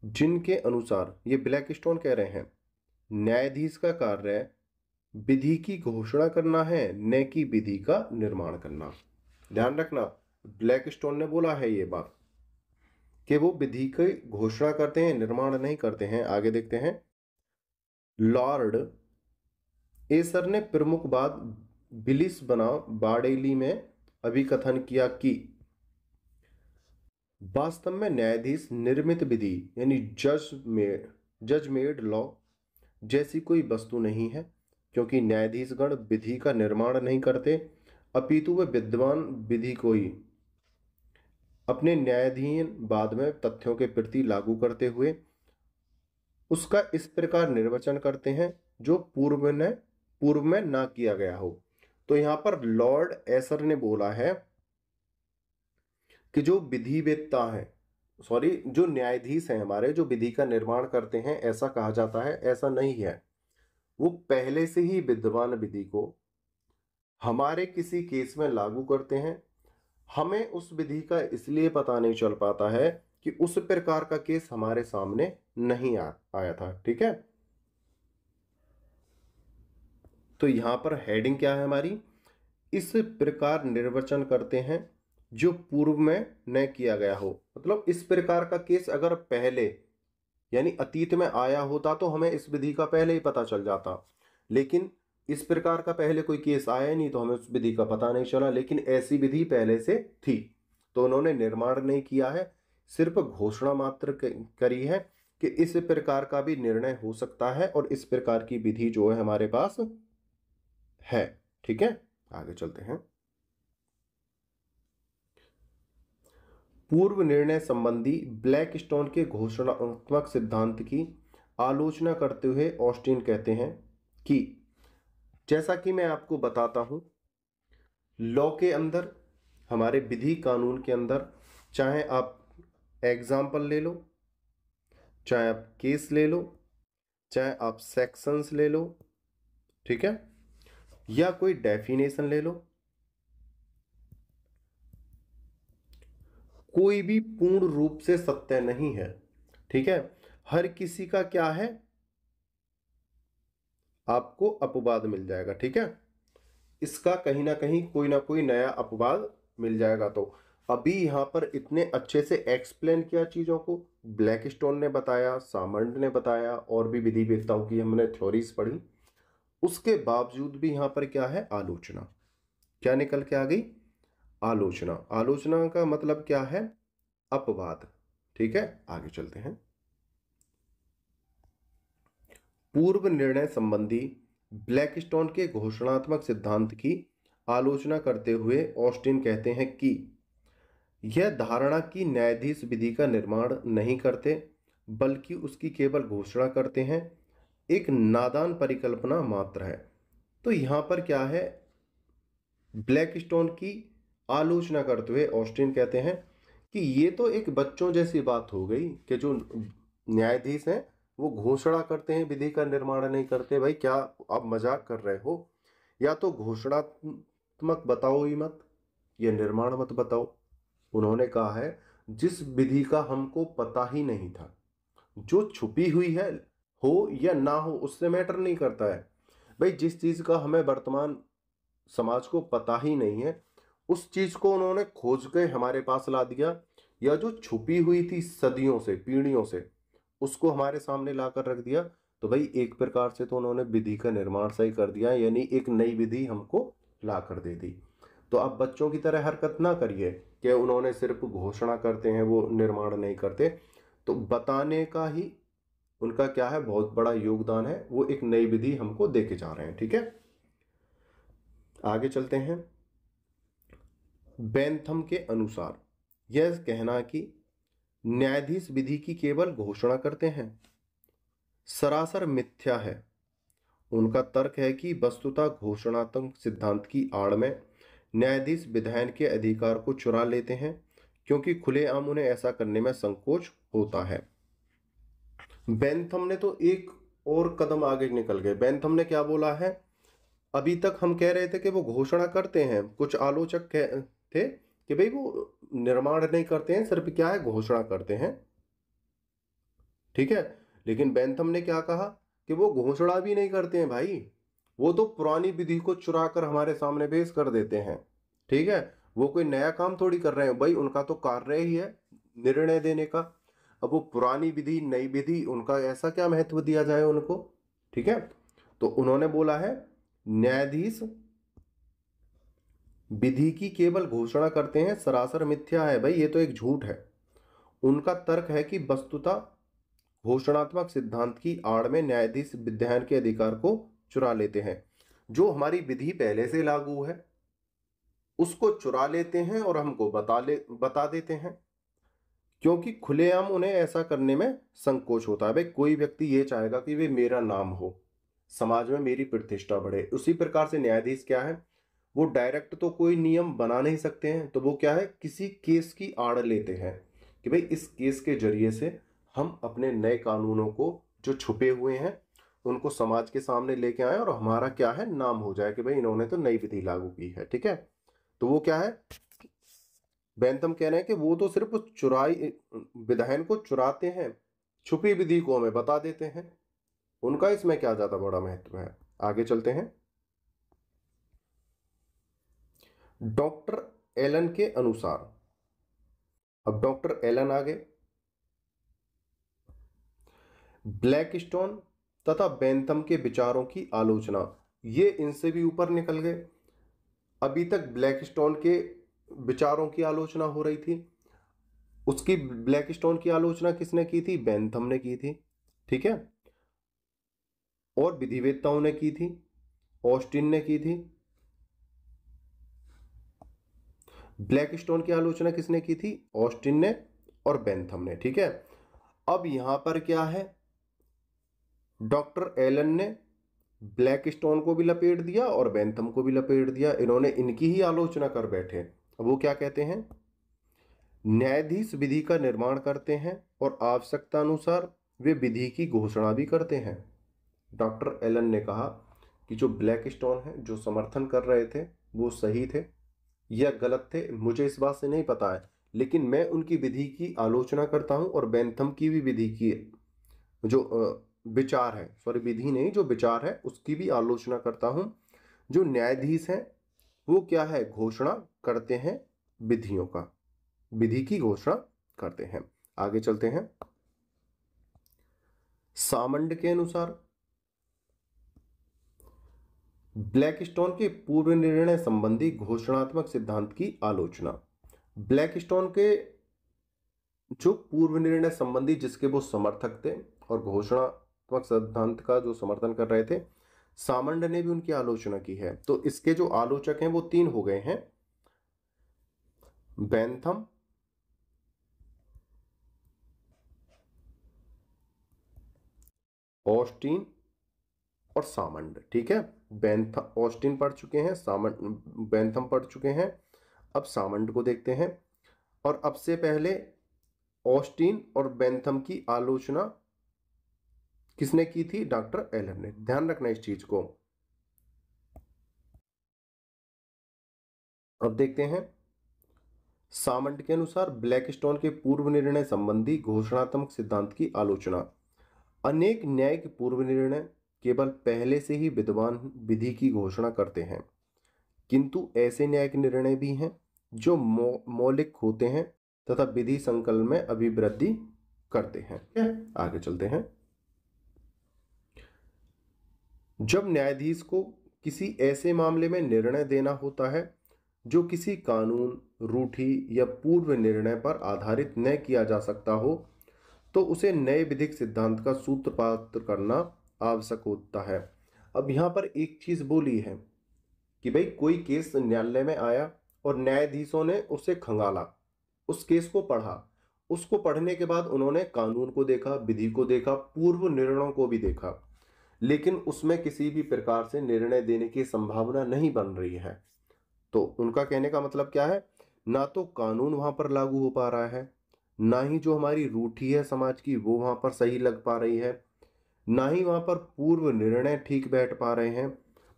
जिनके अनुसार, ये ब्लैकस्टोन कह रहे हैं, न्यायाधीश का कार्य विधि की घोषणा करना है, न कि विधि का निर्माण करना। ध्यान रखना, ब्लैकस्टोन ने बोला है ये बात कि वो विधि की घोषणा करते हैं, निर्माण नहीं करते हैं। आगे देखते हैं, लॉर्ड एसर ने प्रमुख बात बिलिस बनाम बार्डेली में अभिकथन किया कि वास्तव में न्यायाधीश निर्मित विधि यानी जज मेड लॉ जैसी कोई वस्तु नहीं है, क्योंकि न्यायाधीशगण विधि का निर्माण नहीं करते, अपितु वे विद्वान विधि को ही अपने न्यायाधीन बाद में तथ्यों के प्रति लागू करते हुए उसका इस प्रकार निर्वचन करते हैं जो पूर्व में ना किया गया हो। तो यहां पर लॉर्ड एसर ने बोला है कि जो विधिवेत्ता है, जो न्यायाधीश हैं हमारे, जो विधि का निर्माण करते हैं, ऐसा कहा जाता है, ऐसा नहीं है। वो पहले से ही विद्वान विधि को हमारे किसी केस में लागू करते हैं। हमें उस विधि का इसलिए पता नहीं चल पाता है कि उस प्रकार का केस हमारे सामने नहीं आया था। ठीक है, तो यहां पर हेडिंग क्या है हमारी, इस प्रकार निर्वचन करते हैं जो पूर्व में न किया गया हो। मतलब इस प्रकार का केस अगर पहले यानी अतीत में आया होता तो हमें इस विधि का पहले ही पता चल जाता, लेकिन इस प्रकार का पहले कोई केस आया नहीं तो हमें उस विधि का पता नहीं चला। लेकिन ऐसी विधि पहले से थी तो उन्होंने निर्माण नहीं किया है, सिर्फ घोषणा मात्र करी है कि इस प्रकार का भी निर्णय हो सकता है और इस प्रकार की विधि जो है हमारे पास है। ठीक है, आगे चलते हैं। पूर्व निर्णय संबंधी ब्लैकस्टोन के घोषणात्मक सिद्धांत की आलोचना करते हुए ऑस्टिन कहते हैं कि जैसा कि मैं आपको बताता हूं, लॉ के अंदर, हमारे विधि कानून के अंदर, चाहे आप एग्जाम्पल ले लो, चाहे आप केस ले लो, चाहे आप सेक्शंस ले लो, ठीक है, या कोई डेफिनेशन ले लो, कोई भी पूर्ण रूप से सत्य नहीं है। ठीक है, हर किसी का क्या है, आपको अपवाद मिल जाएगा। ठीक है, इसका कहीं ना कहीं कोई ना कोई नया अपवाद मिल जाएगा। तो अभी यहां पर इतने अच्छे से एक्सप्लेन किया चीजों को, ब्लैकस्टोन ने बताया, सामंड ने बताया, और भी विधिवेत्ताओं की हमने थ्योरीज पढ़ी, उसके बावजूद भी यहां पर क्या है, आलोचना। क्या निकल के आ गई, आलोचना। आलोचना का मतलब क्या है, अपवाद। ठीक है, आगे चलते हैं। पूर्व निर्णय संबंधी ब्लैकस्टोन के घोषणात्मक सिद्धांत की आलोचना करते हुए ऑस्टिन कहते हैं कि यह धारणा कि न्यायाधीश विधि का निर्माण नहीं करते बल्कि उसकी केवल घोषणा करते हैं, एक नादान परिकल्पना मात्र है। तो यहां पर क्या है, ब्लैकस्टोन की आलोचना करते हुए ऑस्टिन कहते हैं कि ये तो एक बच्चों जैसी बात हो गई कि जो न्यायाधीश हैं वो घोषणा करते हैं, विधि का निर्माण नहीं करते। भाई क्या आप मजाक कर रहे हो? या तो घोषणात्मक बताओ ही मत, या निर्माण मत बताओ। उन्होंने कहा है जिस विधि का हमको पता ही नहीं था, जो छुपी हुई है, हो या ना हो उससे मैटर नहीं करता है। भाई जिस चीज का हमें वर्तमान समाज को पता ही नहीं है, उस चीज को उन्होंने खोज के हमारे पास ला दिया, या जो छुपी हुई थी सदियों से, पीढ़ियों से, उसको हमारे सामने लाकर रख दिया। तो भाई एक प्रकार से तो उन्होंने विधि का निर्माण सही कर दिया, यानी एक नई विधि हमको ला कर दे दी। तो आप बच्चों की तरह हरकत ना करिए कि उन्होंने सिर्फ घोषणा करते हैं, वो निर्माण नहीं करते। तो बताने का ही उनका क्या है, बहुत बड़ा योगदान है। वो एक नई विधि हमको देके जा रहे हैं। ठीक है, आगे चलते हैं। बेंथम के अनुसार यह कहना कि न्यायाधीश विधि की केवल घोषणा करते हैं सरासर मिथ्या है। उनका तर्क है कि वस्तुतः घोषणात्मक सिद्धांत की आड़ में न्यायाधीश विधायन के अधिकार को चुरा लेते हैं, क्योंकि खुलेआम उन्हें ऐसा करने में संकोच होता है। बेंथम ने तो एक और कदम आगे निकल गए। बेंथम ने क्या बोला है, अभी तक हम कह रहे थे कि वो घोषणा करते हैं, कुछ आलोचक थे कि भाई वो निर्माण नहीं करते हैं, सिर्फ क्या है, घोषणा करते हैं। ठीक है। लेकिन बेंथम ने क्या कहा कि वो घोषणा भी नहीं करते हैं भाई, वो तो पुरानी विधि को चुरा कर हमारे सामने पेश कर देते हैं। ठीक है, वो कोई नया काम थोड़ी कर रहे हैं भाई, उनका तो कार्य ही है निर्णय देने का। अब वो पुरानी विधि नई विधि, उनका ऐसा क्या महत्व दिया जाए उनको। ठीक है, तो उन्होंने बोला है न्यायाधीश विधि की केवल घोषणा करते हैं, सरासर मिथ्या है भाई, ये तो एक झूठ है। उनका तर्क है कि वस्तुतः घोषणात्मक सिद्धांत की आड़ में न्यायाधीश विधायन के अधिकार को चुरा लेते हैं। जो हमारी विधि पहले से लागू है उसको चुरा लेते हैं और हमको बता देते हैं, क्योंकि खुलेआम उन्हें ऐसा करने में संकोच होता है। भाई कोई व्यक्ति ये चाहेगा कि वे मेरा नाम हो, समाज में मेरी प्रतिष्ठा बढ़े। उसी प्रकार से न्यायाधीश क्या है, वो डायरेक्ट तो कोई नियम बना नहीं सकते हैं, तो वो क्या है, किसी केस की आड़ लेते हैं कि भाई इस केस के जरिए से हम अपने नए कानूनों को जो छुपे हुए हैं उनको समाज के सामने लेके आए और हमारा क्या है, नाम हो जाए कि भाई इन्होंने तो नई विधि लागू की है। ठीक है, तो वो क्या है, बेंथम कह रहे हैं कि वो तो सिर्फ विधायन को चुराते हैं, छुपी विधि को हमें बता देते हैं। उनका इसमें क्या ज्यादा बड़ा महत्व है। आगे चलते हैं। डॉक्टर एलन के अनुसार, अब डॉक्टर एलन आगे ब्लैकस्टोन तथा बेंथम के विचारों की आलोचना, ये इनसे भी ऊपर निकल गए। अभी तक ब्लैकस्टोन के विचारों की आलोचना हो रही थी, उसकी ब्लैकस्टोन की आलोचना किसने की थी, बेंथम ने की थी। ठीक है, और विधिवेत्ताओं ने की थी, ऑस्टिन ने की थी। ब्लैकस्टोन की आलोचना किसने की थी, ऑस्टिन ने और बेंथम ने। ठीक है, अब यहां पर क्या है, डॉक्टर एलन ने ब्लैकस्टोन को भी लपेट दिया और बेंथम को भी लपेट दिया, इन्होंने इनकी ही आलोचना कर बैठे। अब वो क्या कहते हैं, न्यायाधीश विधि का निर्माण करते हैं और आवश्यकता अनुसार वे विधि की घोषणा भी करते हैं। डॉक्टर एलन ने कहा कि जो ब्लैकस्टोन है जो समर्थन कर रहे थे वो सही थे या गलत थे, मुझे इस बात से नहीं पता है, लेकिन मैं उनकी विधि की आलोचना करता हूं और बेंथम की भी विधि की जो विचार है, सॉरी विधि नहीं, जो विचार है उसकी भी आलोचना करता हूं। जो न्यायाधीश हैं वो क्या है, घोषणा करते हैं विधियों का, विधि की घोषणा करते हैं। आगे चलते हैं। सामंड के अनुसार ब्लैकस्टोन के पूर्व निर्णय संबंधी घोषणात्मक सिद्धांत की आलोचना। ब्लैकस्टोन के जो पूर्व निर्णय संबंधी जिसके वो समर्थक थे और घोषणात्मक सिद्धांत का जो समर्थन कर रहे थे, सामंड ने भी उनकी आलोचना की है। तो इसके जो आलोचक हैं वो तीन हो गए हैं, बेंथम, ऑस्टिन और सामंड। ठीक है, बेंथम ऑस्टिन पढ़ चुके हैं, सामंड बेंथम पढ़ चुके हैं, अब सामंड को देखते हैं। और अब से पहले ऑस्टिन और बेंथम की आलोचना किसने की थी, डॉक्टर एलन ने। ध्यान रखना इस चीज को। अब देखते हैं, सामंड के अनुसार ब्लैकस्टोन के पूर्व निर्णय संबंधी घोषणात्मक सिद्धांत की आलोचना। अनेक न्यायिक पूर्व निर्णय केवल पहले से ही विद्वान विधि की घोषणा करते हैं, किंतु ऐसे न्यायिक निर्णय भी हैं जो मौलिक होते हैं तथा विधि संकल्प में अभिवृद्धि करते हैं। आगे चलते हैं। जब न्यायाधीश को किसी ऐसे मामले में निर्णय देना होता है जो किसी कानून, रूढ़ि या पूर्व निर्णय पर आधारित न किया जा सकता हो, तो उसे नए विधिक सिद्धांत का सूत्रपात करना आवश्यक होता है। अब यहां पर एक चीज बोली है कि भाई कोई केस न्यायालय में आया और न्यायाधीशों ने उसे खंगाला, उस केस को पढ़ा, उसको पढ़ने के बाद उन्होंने कानून को देखा, विधि को देखा, पूर्व निर्णयों को भी देखा, लेकिन उसमें किसी भी प्रकार से निर्णय देने की संभावना नहीं बन रही है। तो उनका कहने का मतलब क्या है, ना तो कानून वहां पर लागू हो पा रहा है, ना ही जो हमारी रूढ़ी है समाज की वो वहां पर सही लग पा रही है, ना ही वहां पर पूर्व निर्णय ठीक बैठ पा रहे हैं।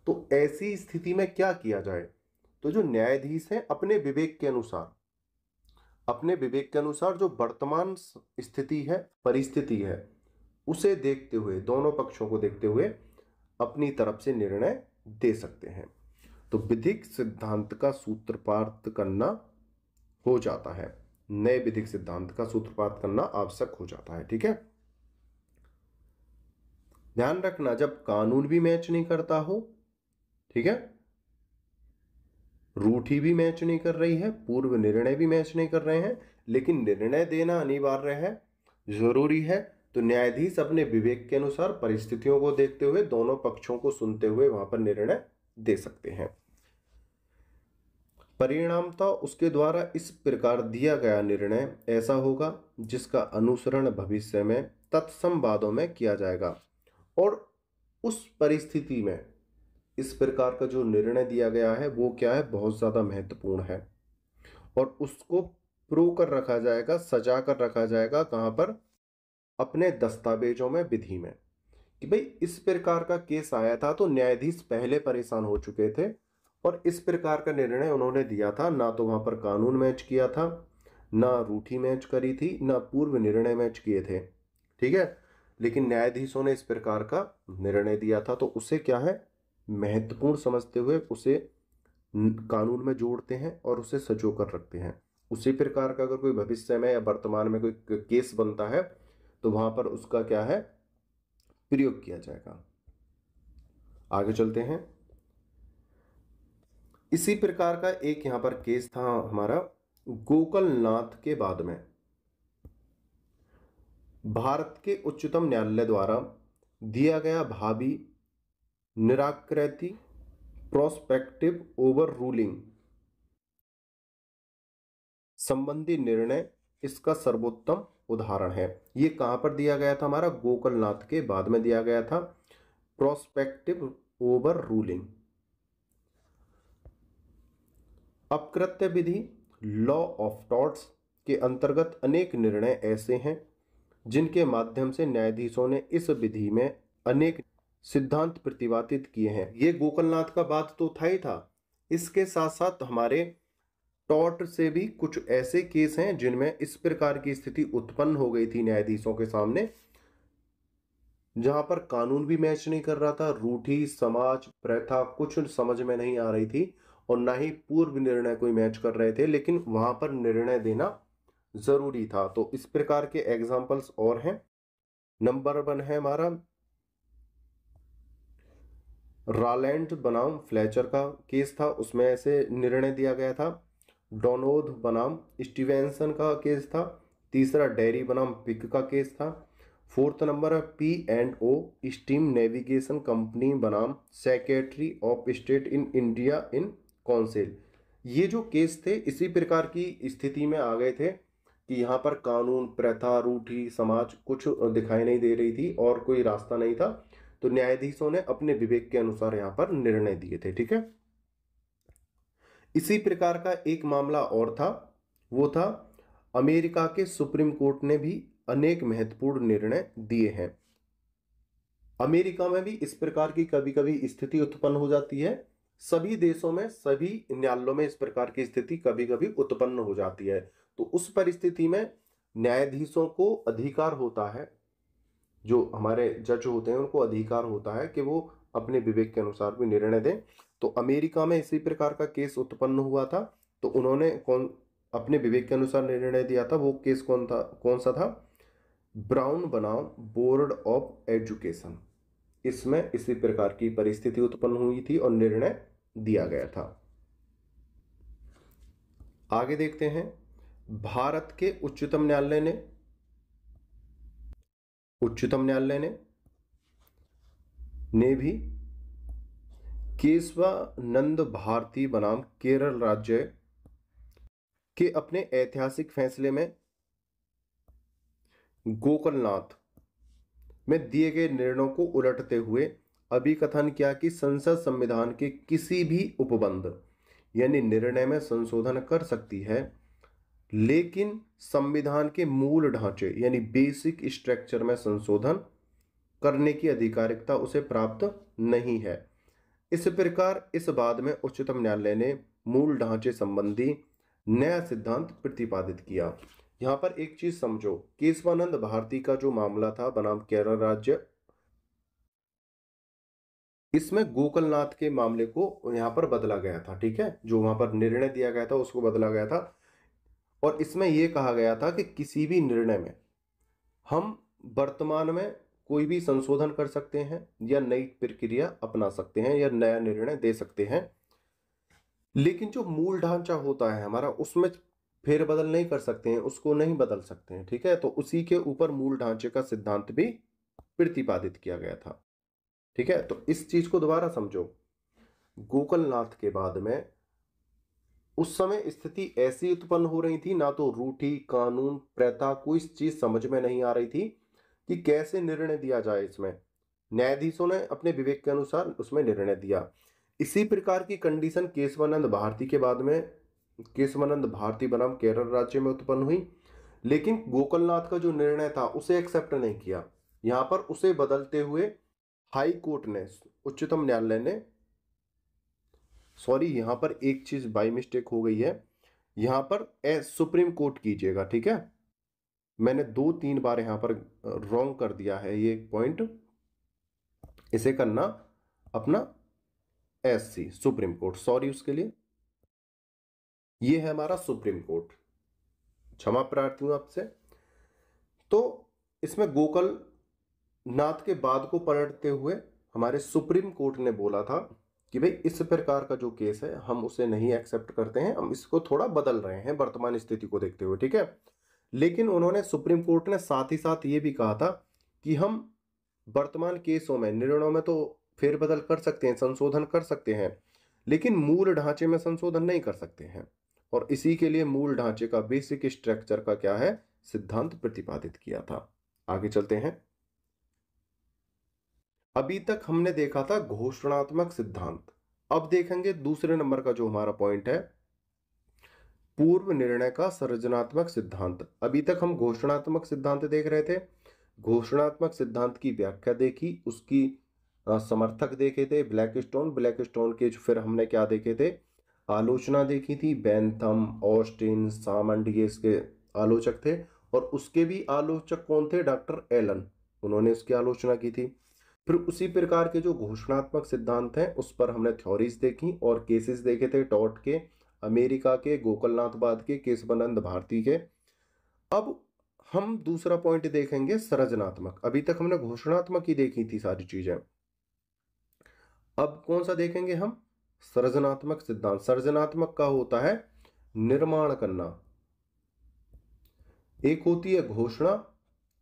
तो ऐसी स्थिति में क्या किया जाए, तो जो न्यायाधीश हैं अपने विवेक के अनुसार जो वर्तमान स्थिति है, परिस्थिति है, उसे देखते हुए, दोनों पक्षों को देखते हुए अपनी तरफ से निर्णय दे सकते हैं। तो विधिक सिद्धांत का सूत्रपात करना हो जाता है, नए विधिक सिद्धांत का सूत्रपात करना आवश्यक हो जाता है। ठीक है, ध्यान रखना जब कानून भी मैच नहीं करता हो, ठीक है, रूठी भी मैच नहीं कर रही है, पूर्व निर्णय भी मैच नहीं कर रहे हैं, लेकिन निर्णय देना अनिवार्य है, जरूरी है, तो न्यायाधीश अपने विवेक के अनुसार परिस्थितियों को देखते हुए, दोनों पक्षों को सुनते हुए वहां पर निर्णय दे सकते हैं। परिणामतः उसके द्वारा इस प्रकार दिया गया निर्णय ऐसा होगा जिसका अनुसरण भविष्य में तत्सम वादों में किया जाएगा, और उस परिस्थिति में इस प्रकार का जो निर्णय दिया गया है वो क्या है, बहुत ज्यादा महत्वपूर्ण है, और उसको प्रूव कर रखा जाएगा, सजा कर रखा जाएगा, कहां पर, अपने दस्तावेजों में, विधि में, कि भाई इस प्रकार का केस आया था तो न्यायाधीश पहले परेशान हो चुके थे और इस प्रकार का निर्णय उन्होंने दिया था, ना तो वहां पर कानून मैच किया था, ना रूठी मैच करी थी, ना पूर्व निर्णय मैच किए थे। ठीक है, लेकिन न्यायाधीशों ने इस प्रकार का निर्णय दिया था, तो उसे क्या है, महत्वपूर्ण समझते हुए उसे कानून में जोड़ते हैं और उसे सजो कर रखते हैं। उसी प्रकार का अगर कोई भविष्य में या वर्तमान में कोई केस बनता है तो वहां पर उसका क्या है, प्रयोग किया जाएगा। आगे चलते हैं। इसी प्रकार का एक यहां पर केस था हमारा गोकलनाथ के बाद में। भारत के उच्चतम न्यायालय द्वारा दिया गया भावी निराकृति प्रोस्पेक्टिव ओवर रूलिंग संबंधी निर्णय इसका सर्वोत्तम उदाहरण है। ये कहां पर दिया गया था, हमारा गोकलनाथ के बाद में दिया गया था, प्रोस्पेक्टिव ओवर रूलिंग। अपकृत्य विधि लॉ ऑफ टॉर्ट्स के अंतर्गत अनेक निर्णय ऐसे हैं जिनके माध्यम से न्यायाधीशों ने इस विधि में अनेक सिद्धांत प्रतिपादित किए हैं। ये गोकलनाथ का बात तो था ही था, इसके साथ साथ हमारे टॉर्ट से भी कुछ ऐसे केस हैं जिनमें इस प्रकार की स्थिति उत्पन्न हो गई थी न्यायाधीशों के सामने, जहां पर कानून भी मैच नहीं कर रहा था, रूढ़ी समाज प्रथा कुछ समझ में नहीं आ रही थी, और ना ही पूर्व निर्णय कोई मैच कर रहे थे, लेकिन वहां पर निर्णय देना जरूरी था। तो इस प्रकार के एग्जाम्पल्स और हैं। नंबर 1 है हमारा रॉलैंड बनाम फ्लेचर का केस था, उसमें ऐसे निर्णय दिया गया था। डोनोद बनाम स्टीवेंसन का केस था। तीसरा डेरी बनाम पिक का केस था। 4th नंबर है P&O स्टीम नेविगेशन कंपनी बनाम secretary of state in India in council. ये जो केस थे इसी प्रकार की स्थिति में आ गए थे कि यहाँ पर कानून प्रथा रूढ़ी समाज कुछ दिखाई नहीं दे रही थी और कोई रास्ता नहीं था, तो न्यायाधीशों ने अपने विवेक के अनुसार यहाँ पर निर्णय दिए थे। ठीक है, इसी प्रकार का एक मामला और था, वो था अमेरिका के सुप्रीम कोर्ट ने भी अनेक महत्वपूर्ण निर्णय दिए हैं। अमेरिका में भी इस प्रकार की कभी कभी स्थिति उत्पन्न हो जाती है, सभी देशों में सभी न्यायालयों में इस प्रकार की स्थिति कभी कभी उत्पन्न हो जाती है। तो उस परिस्थिति में न्यायाधीशों को अधिकार होता है, जो हमारे जज होते हैं उनको अधिकार होता है कि वो अपने विवेक के अनुसार भी निर्णय दें। तो अमेरिका में इसी प्रकार का केस उत्पन्न हुआ था, तो उन्होंने अपने विवेक के अनुसार निर्णय दिया था। वो केस कौन सा था, ब्राउन बनाम बोर्ड ऑफ एजुकेशन। इसमें इसी प्रकार की परिस्थिति उत्पन्न हुई थी और निर्णय दिया गया था। आगे देखते हैं, भारत के उच्चतम न्यायालय ने भी केशवानंद भारती बनाम केरल राज्य के अपने ऐतिहासिक फैसले में गोकलनाथ में दिए गए निर्णयों को उलटते हुए अभिकथन किया कि संसद संविधान के किसी भी उपबंध यानी निर्णय में संशोधन कर सकती है, लेकिन संविधान के मूल ढांचे यानी बेसिक स्ट्रक्चर में संशोधन करने की अधिकारिकता उसे प्राप्त नहीं है। इस प्रकार इस बाद में उच्चतम न्यायालय ने मूल ढांचे संबंधी नया सिद्धांत प्रतिपादित किया। यहां पर एक चीज समझो, केशवानंद भारती का जो मामला था बनाम केरल राज्य, इसमें गोकलनाथ के मामले को यहां पर बदला गया था। ठीक है, जो वहां पर निर्णय दिया गया था उसको बदला गया था। और इसमें यह कहा गया था कि किसी भी निर्णय में हम वर्तमान में कोई भी संशोधन कर सकते हैं या नई प्रक्रिया अपना सकते हैं या नया निर्णय दे सकते हैं, लेकिन जो मूल ढांचा होता है हमारा उसमें फेरबदल नहीं कर सकते हैं, उसको नहीं बदल सकते हैं। ठीक है, तो उसी के ऊपर मूल ढांचे का सिद्धांत भी प्रतिपादित किया गया था। ठीक है, तो इस चीज को दोबारा समझो। गोकलनाथ के बाद में उस समय स्थिति ऐसी उत्पन्न हो रही थी, ना तो रूढ़ि कानून प्रथा कोई चीज समझ में नहीं आ रही थी कि कैसे निर्णय दिया जाए। इसमें न्यायाधीशों ने अपने विवेक के अनुसार उसमें निर्णय दिया। इसी प्रकार की कंडीशन केशवानंद भारती के बाद में केशवानंद भारती बनाम केरल राज्य में उत्पन्न हुई, लेकिन गोकलनाथ का जो निर्णय था उसे एक्सेप्ट नहीं किया। यहां पर उसे बदलते हुए हाई कोर्ट ने, उच्चतम न्यायालय ने, सॉरी यहां पर एक चीज बाई मिस्टेक हो गई है, यहां पर सुप्रीम कोर्ट कीजिएगा। ठीक है, मैंने 2-3 बार यहां पर रॉन्ग कर दिया है ये पॉइंट, इसे करना अपना SC सुप्रीम कोर्ट, सॉरी उसके लिए। ये है हमारा सुप्रीम कोर्ट, क्षमा प्रार्थी हूं आपसे। तो इसमें गोकल नाथ के बाद को पलटते हुए हमारे सुप्रीम कोर्ट ने बोला था कि भाई इस प्रकार का जो केस है हम उसे नहीं एक्सेप्ट करते हैं, हम इसको थोड़ा बदल रहे हैं वर्तमान स्थिति को देखते हुए। ठीक है, लेकिन उन्होंने, सुप्रीम कोर्ट ने साथ ही साथ ये भी कहा था कि हम वर्तमान केसों में, निर्णयों में तो फेरबदल कर सकते हैं, संशोधन कर सकते हैं, लेकिन मूल ढांचे में संशोधन नहीं कर सकते हैं। और इसी के लिए मूल ढांचे का, बेसिक स्ट्रक्चर का क्या है, सिद्धांत प्रतिपादित किया था। आगे चलते हैं। अभी तक हमने देखा था घोषणात्मक सिद्धांत, अब देखेंगे दूसरे नंबर का जो हमारा पॉइंट है, पूर्व निर्णय का सृजनात्मक सिद्धांत। अभी तक हम घोषणात्मक सिद्धांत देख रहे थे, घोषणात्मक सिद्धांत की व्याख्या देखी, उसकी समर्थक देखे थे ब्लैकस्टोन के, फिर हमने क्या देखे थे, आलोचना देखी थी, बेंथम, ऑस्टिन, सामंड, ये इसके आलोचक थे। और उसके भी आलोचक कौन थे, डॉक्टर एलन, उन्होंने इसकी आलोचना की थी। फिर उसी प्रकार के जो घोषणात्मक सिद्धांत हैं उस पर हमने थ्योरीज देखी और केसेस देखे थे, टॉट के, अमेरिका के, गोकलनाथवाद के, केशवानंद भारती के। अब हम दूसरा पॉइंट देखेंगे सृजनात्मक। अभी तक हमने घोषणात्मक ही देखी थी सारी चीजें, अब कौन सा देखेंगे हम, सृजनात्मक सिद्धांत। सृजनात्मक का होता है निर्माण करना, एक होती है घोषणा,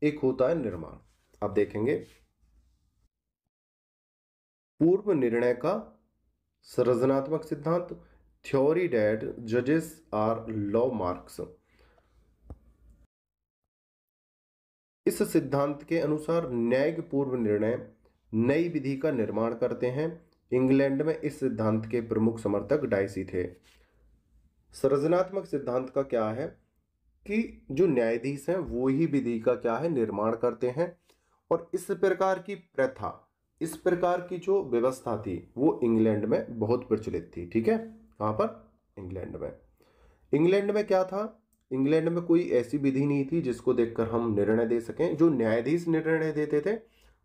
एक होता है निर्माण। अब देखेंगे पूर्व निर्णय का सृजनात्मक सिद्धांत, थ्योरी डेट जजेस आर लॉ मार्क्स। इस सिद्धांत के अनुसार न्यायिक पूर्व निर्णय नई विधि का निर्माण करते हैं। इंग्लैंड में इस सिद्धांत के प्रमुख समर्थक डाइसी थे। सृजनात्मक सिद्धांत का क्या है कि जो न्यायाधीश हैं वो ही विधि का क्या है, निर्माण करते हैं। और इस प्रकार की प्रथा, इस प्रकार की जो व्यवस्था थी वो इंग्लैंड में बहुत प्रचलित थी। ठीक है, कहां पर, इंग्लैंड में। इंग्लैंड में क्या था, इंग्लैंड में कोई ऐसी विधि नहीं थी जिसको देखकर हम निर्णय दे सकें, जो न्यायाधीश निर्णय देते थे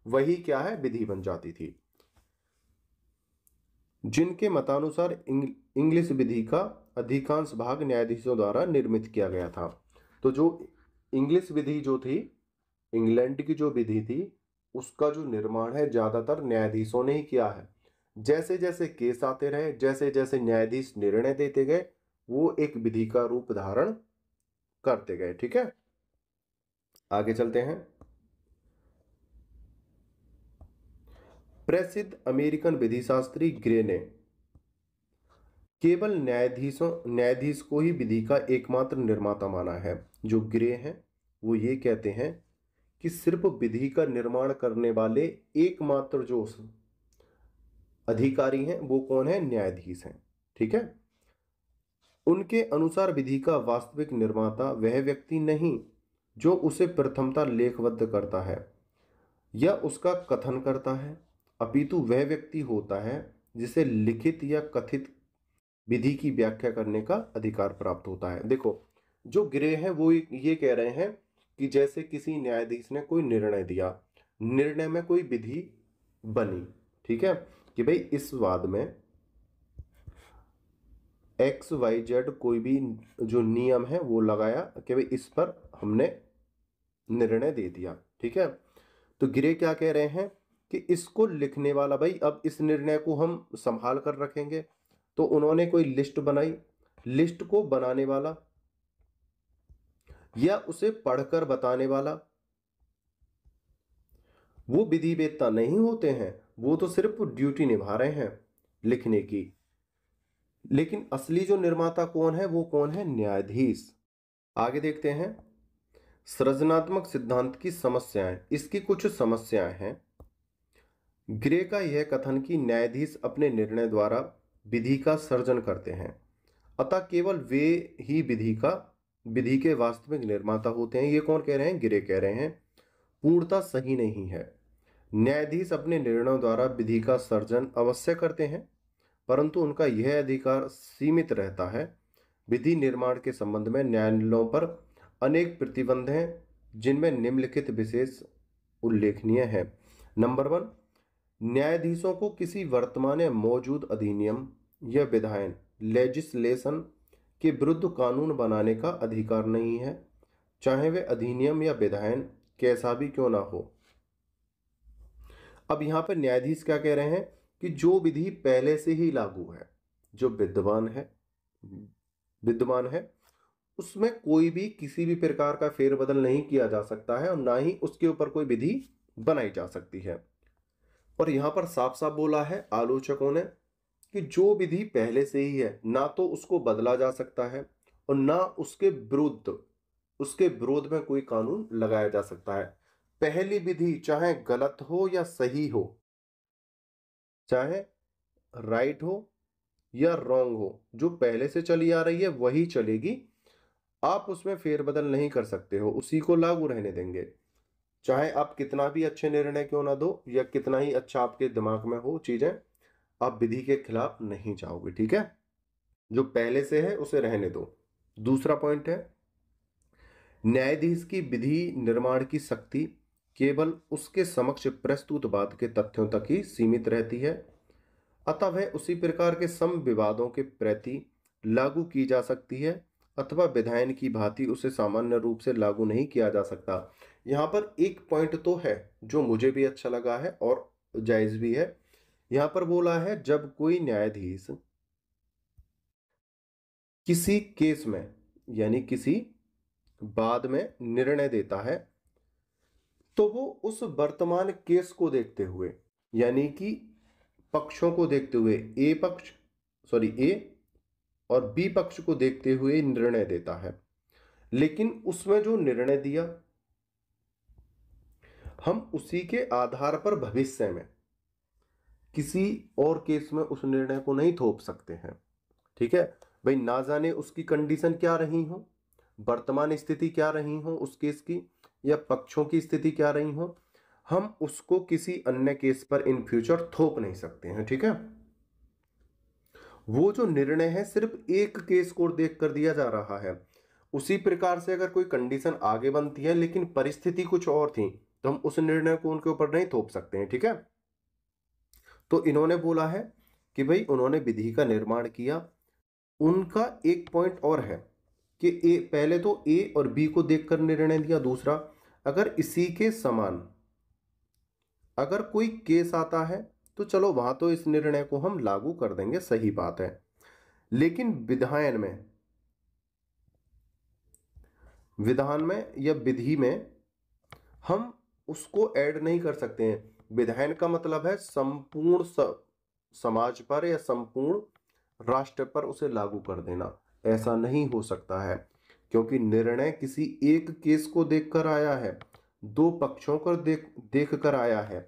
वही क्या है, विधि बन जाती थी, जिनके मतानुसार इंग्लिश विधि का अधिकांश भाग न्यायाधीशों द्वारा निर्मित किया गया था। तो जो इंग्लिश विधि जो थी, इंग्लैंड की जो विधि थी, उसका जो निर्माण है ज्यादातर न्यायाधीशों ने ही किया है। जैसे जैसे केस आते रहे, जैसे जैसे न्यायाधीश निर्णय देते गए, वो एक विधि का रूप धारण करते गए। ठीक है, आगे चलते हैं। प्रसिद्ध अमेरिकन विधिशास्त्री ग्रे ने केवल न्यायाधीश को ही विधि का एकमात्र निर्माता माना है। जो ग्रे हैं वो ये कहते हैं कि सिर्फ विधि का निर्माण करने वाले एकमात्र जो अधिकारी हैं वो कौन है, न्यायाधीश हैं। ठीक है, उनके अनुसार विधि का वास्तविक निर्माता वह व्यक्ति नहीं जो उसे प्रथमता लेखबद्ध करता है या उसका कथन करता है, अपितु वह व्यक्ति होता है जिसे लिखित या कथित विधि की व्याख्या करने का अधिकार प्राप्त होता है। देखो, जो ग्रे है वो ये कह रहे हैं कि जैसे किसी न्यायाधीश ने कोई निर्णय दिया, निर्णय में कोई विधि बनी, ठीक है, कि भाई इस वाद में XYZ कोई भी जो नियम है वो लगाया कि भाई इस पर हमने निर्णय दे दिया, ठीक है। तो ग्रे क्या कह रहे हैं कि इसको लिखने वाला, भाई अब इस निर्णय को हम संभाल कर रखेंगे, तो उन्होंने कोई लिस्ट बनाई, लिस्ट को बनाने वाला या उसे पढ़कर बताने वाला वो विधि वेत्ता नहीं होते हैं, वो तो सिर्फ ड्यूटी निभा रहे हैं लिखने की। लेकिन असली जो निर्माता कौन है, वो कौन है, न्यायाधीश। आगे देखते हैं सृजनात्मक सिद्धांत की समस्याएं। इसकी कुछ समस्याएं हैं। ग्रे का यह कथन कि न्यायाधीश अपने निर्णय द्वारा विधि का सर्जन करते हैं, अतः केवल वे ही विधि के वास्तविक निर्माता होते हैं, ये कौन कह रहे हैं, ग्रे कह रहे हैं, पूर्णतः सही नहीं है। न्यायाधीश अपने निर्णयों द्वारा विधि का सर्जन अवश्य करते हैं, परंतु उनका यह अधिकार सीमित रहता है। विधि निर्माण के संबंध में न्यायालयों पर अनेक प्रतिबंध हैं, जिनमें निम्नलिखित विशेष उल्लेखनीय है। नंबर 1, न्यायाधीशों को किसी वर्तमान या मौजूद अधिनियम या विधायन लेजिस्लेशन के विरुद्ध कानून बनाने का अधिकार नहीं है, चाहे वे अधिनियम या विधायन कैसा भी क्यों ना हो। अब यहां पर न्यायाधीश क्या कह रहे हैं कि जो विधि पहले से ही लागू है, जो विद्यमान है उसमें कोई भी किसी भी प्रकार का फेरबदल नहीं किया जा सकता है और ना ही उसके ऊपर कोई विधि बनाई जा सकती है। और यहां पर साफ साफ बोला है आलोचकों ने कि जो विधि पहले से ही है, ना तो उसको बदला जा सकता है और ना उसके विरोध में कोई कानून लगाया जा सकता है। पहली विधि चाहे गलत हो या सही हो, चाहे राइट हो या रॉन्ग हो, जो पहले से चली आ रही है वही चलेगी, आप उसमें फेरबदल नहीं कर सकते हो, उसी को लागू रहने देंगे। चाहे आप कितना भी अच्छे निर्णय क्यों ना दो या कितना ही अच्छा आपके दिमाग में हो चीजें, आप विधि के खिलाफ नहीं जाओगे, ठीक है। जो पहले से है उसे रहने दो। दूसरा पॉइंट है, न्यायाधीश की विधि निर्माण की शक्ति केवल उसके समक्ष प्रस्तुत बात के तथ्यों तक ही सीमित रहती है, अतः वह उसी प्रकार के सम विवादों के प्रति लागू की जा सकती है अथवा विधायन की भांति उसे सामान्य रूप से लागू नहीं किया जा सकता। यहां पर एक पॉइंट तो है जो मुझे भी अच्छा लगा है और जायज भी है। यहां पर बोला है जब कोई न्यायाधीश किसी केस में यानी किसी बाद में निर्णय देता है, तो वो उस वर्तमान केस को देखते हुए यानी कि पक्षों को देखते हुए ए और बी पक्ष को देखते हुए निर्णय देता है। लेकिन उसमें जो निर्णय दिया, हम उसी के आधार पर भविष्य में किसी और केस में उस निर्णय को नहीं थोप सकते हैं, ठीक है भाई। ना जाने उसकी कंडीशन क्या रही हो, वर्तमान स्थिति क्या रही हो उस केस की, या पक्षों की स्थिति क्या रही हो, हम उसको किसी अन्य केस पर इन फ्यूचर थोप नहीं सकते हैं, ठीक है। वो जो निर्णय है सिर्फ एक केस को देख कर दिया जा रहा है। उसी प्रकार से अगर कोई कंडीशन आगे बनती है लेकिन परिस्थिति कुछ और थी, तो हम उस निर्णय को उनके ऊपर नहीं थोप सकते हैं, ठीक है। तो इन्होंने बोला है कि भाई उन्होंने विधि का निर्माण किया। उनका एक पॉइंट और है कि पहले तो ए और बी को देखकर निर्णय दिया। दूसरा, अगर इसी के समान अगर कोई केस आता है तो चलो वहां तो इस निर्णय को हम लागू कर देंगे, सही बात है। लेकिन विधान में या विधि में हम उसको ऐड नहीं कर सकते हैं। विधायन का मतलब है संपूर्ण समाज पर या संपूर्ण राष्ट्र पर उसे लागू कर देना। ऐसा नहीं हो सकता है क्योंकि निर्णय किसी एक केस को देखकर आया है, दो पक्षों को देख कर आया है,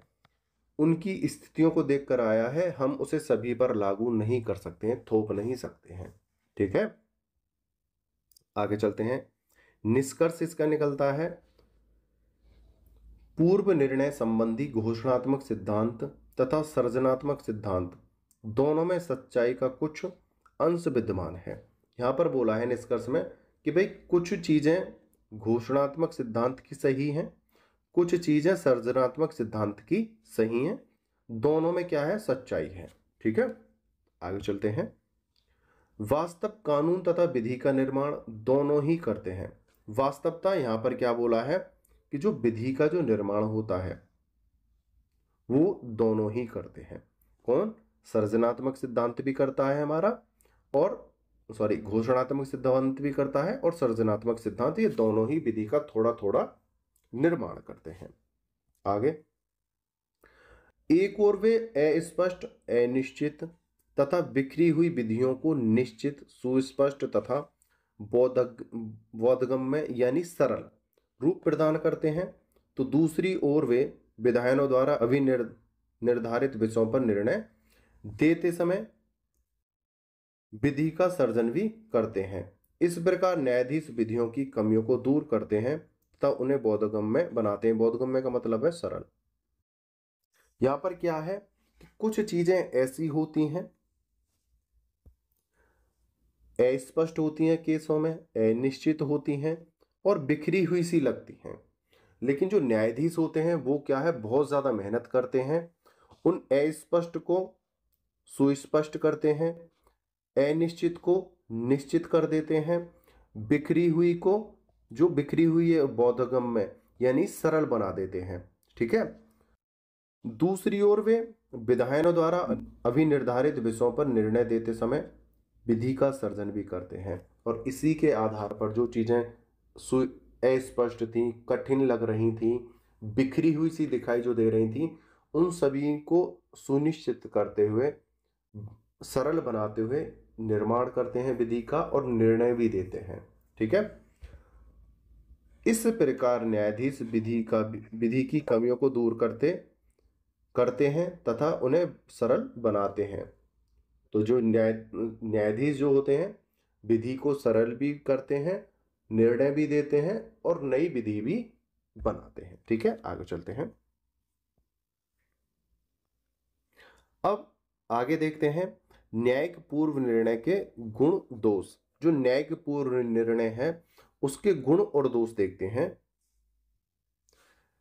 उनकी स्थितियों को देखकर आया है। हम उसे सभी पर लागू नहीं कर सकते हैं, थोप नहीं सकते हैं, ठीक है। आगे चलते हैं। निष्कर्ष इसका निकलता है, पूर्व निर्णय संबंधी घोषणात्मक सिद्धांत तथा सृजनात्मक सिद्धांत दोनों में सच्चाई का कुछ अंश विद्यमान है। यहां पर बोला है निष्कर्ष में कि भाई कुछ चीजें घोषणात्मक सिद्धांत की सही हैं, कुछ चीजें सर्जनात्मक सिद्धांत की सही हैं, दोनों में क्या है, सच्चाई है। ठीक है, आगे चलते हैं। वास्तव कानून तथा विधि का निर्माण दोनों ही करते हैं। वास्तवता यहां पर क्या बोला है कि जो विधि का जो निर्माण होता है वो दोनों ही करते हैं। कौन? सर्जनात्मक सिद्धांत भी करता है हमारा, और घोषणात्मक सिद्धांत भी करता है, और सर्जनात्मक सिद्धांत, ये दोनों ही विधि का थोड़ा थोड़ा निर्माण करते हैं। आगे, एक और वे अस्पष्ट, अनिश्चित तथा बिखरी हुई विधियों को निश्चित, सुस्पष्ट तथा बोधगम्य यानी सरल रूप प्रदान करते हैं, तो दूसरी ओर वे विधायनों द्वारा निर्धारित विषयों पर निर्णय देते समय विधि का सर्जन भी करते हैं। इस प्रकार न्यायाधीश विधियों की कमियों को दूर करते हैं तथा उन्हें बोधगम्य बनाते हैं। बोधगम्य का मतलब है सरल। यहां पर क्या है कि कुछ चीजें ऐसी होती हैं, अस्पष्ट होती हैं केसों में, अनिश्चित होती हैं और बिखरी हुई सी लगती हैं, लेकिन जो न्यायाधीश होते हैं वो क्या है, बहुत ज्यादा मेहनत करते हैं, उन अस्पष्ट को सुस्पष्ट करते हैं, अनिश्चित को निश्चित कर देते हैं, बिखरी हुई को, जो बिखरी हुई है, बोधगम्य यानी सरल बना देते हैं। ठीक है, दूसरी ओर वे विधायनों द्वारा अभिनिर्धारित विषयों पर निर्णय देते समय विधि का सर्जन भी करते हैं, और इसी के आधार पर जो चीजें अस्पष्ट थी, कठिन लग रही थी, बिखरी हुई सी दिखाई जो दे रही थी, उन सभी को सुनिश्चित करते हुए, सरल बनाते हुए निर्माण करते हैं विधि का, और निर्णय भी देते हैं। ठीक है, इस प्रकार न्यायाधीश विधि की कमियों को दूर करते हैं तथा उन्हें सरल बनाते हैं। तो जो न्यायाधीश जो होते हैं विधि को सरल भी करते हैं, निर्णय भी देते हैं और नई विधि भी बनाते हैं। ठीक है, आगे चलते हैं। अब आगे देखते हैं न्यायिक पूर्व निर्णय के गुण दोष। जो न्यायिक पूर्व निर्णय है उसके गुण और दोष देखते हैं।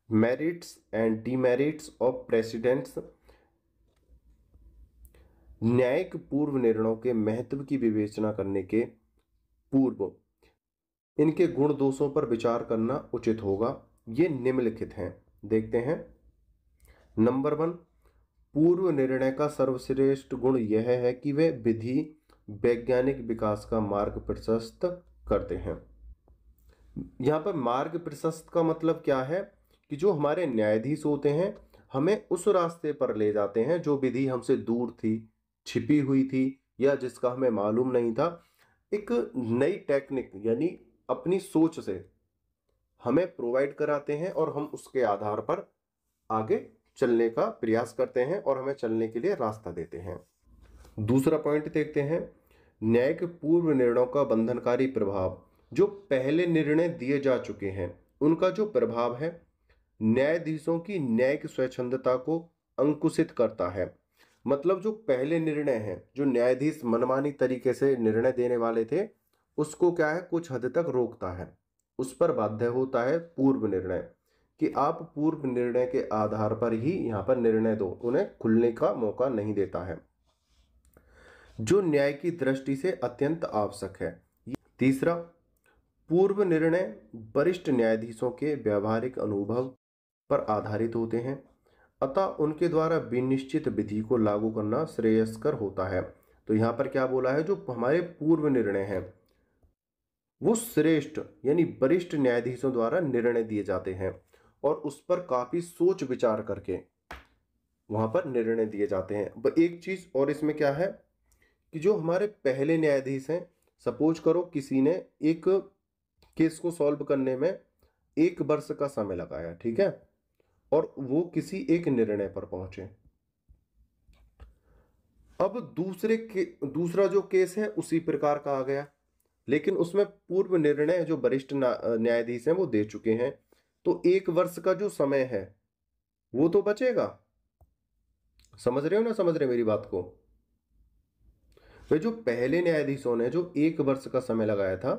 Merits and demerits of precedents. न्यायिक पूर्व निर्णयों के महत्व की विवेचना करने के पूर्व इनके गुण दोषों पर विचार करना उचित होगा। ये निम्नलिखित हैं, देखते हैं। नंबर 1, पूर्व निर्णय का सर्वश्रेष्ठ गुण यह है कि वे विधि वैज्ञानिक विकास का मार्ग प्रशस्त करते हैं। यहां पर मार्ग प्रशस्त का मतलब क्या है कि जो हमारे न्यायाधीश होते हैं हमें उस रास्ते पर ले जाते हैं जो विधि हमसे दूर थी, छिपी हुई थी, या जिसका हमें मालूम नहीं था। एक नई टेक्निक यानी अपनी सोच से हमें प्रोवाइड कराते हैं, और हम उसके आधार पर आगे चलने का प्रयास करते हैं और हमें चलने के लिए रास्ता देते हैं। दूसरा पॉइंट देखते हैं, न्यायिक पूर्व निर्णयों का बंधनकारी प्रभाव। जो पहले निर्णय दिए जा चुके हैं उनका जो प्रभाव है न्यायाधीशों की न्यायिक स्वच्छंदता को अंकुशित करता है। मतलब जो पहले निर्णय हैं, जो न्यायाधीश मनमानी तरीके से निर्णय देने वाले थे, उसको क्या है, कुछ हद तक रोकता है। उस पर बाध्य होता है पूर्व निर्णय कि आप पूर्व निर्णय के आधार पर ही यहां पर निर्णय दो, उन्हें खुलने का मौका नहीं देता है, जो न्याय की दृष्टि से अत्यंत आवश्यक है। तीसरा, पूर्व निर्णय वरिष्ठ न्यायाधीशों के व्यावहारिक अनुभव पर आधारित होते हैं, अतः उनके द्वारा विनिश्चित विधि को लागू करना श्रेयस्कर होता है। तो यहां पर क्या बोला है, जो हमारे पूर्व निर्णय हैं वो श्रेष्ठ यानी वरिष्ठ न्यायाधीशों द्वारा निर्णय दिए जाते हैं, और उस पर काफी सोच विचार करके वहां पर निर्णय दिए जाते हैं। एक चीज और इसमें क्या है कि जो हमारे पहले न्यायाधीश हैं, सपोज करो किसी ने एक केस को सॉल्व करने में 1 वर्ष का समय लगाया, ठीक है, और वो किसी एक निर्णय पर पहुंचे। अब दूसरा जो केस है उसी प्रकार का आ गया, लेकिन उसमें पूर्व निर्णय जो वरिष्ठ न्यायाधीश हैं वो दे चुके हैं, तो 1 वर्ष का जो समय है वो तो बचेगा। समझ रहे हो ना, समझ रहे मेरी बात को? तो जो पहले न्यायाधीशों ने जो 1 वर्ष का समय लगाया था,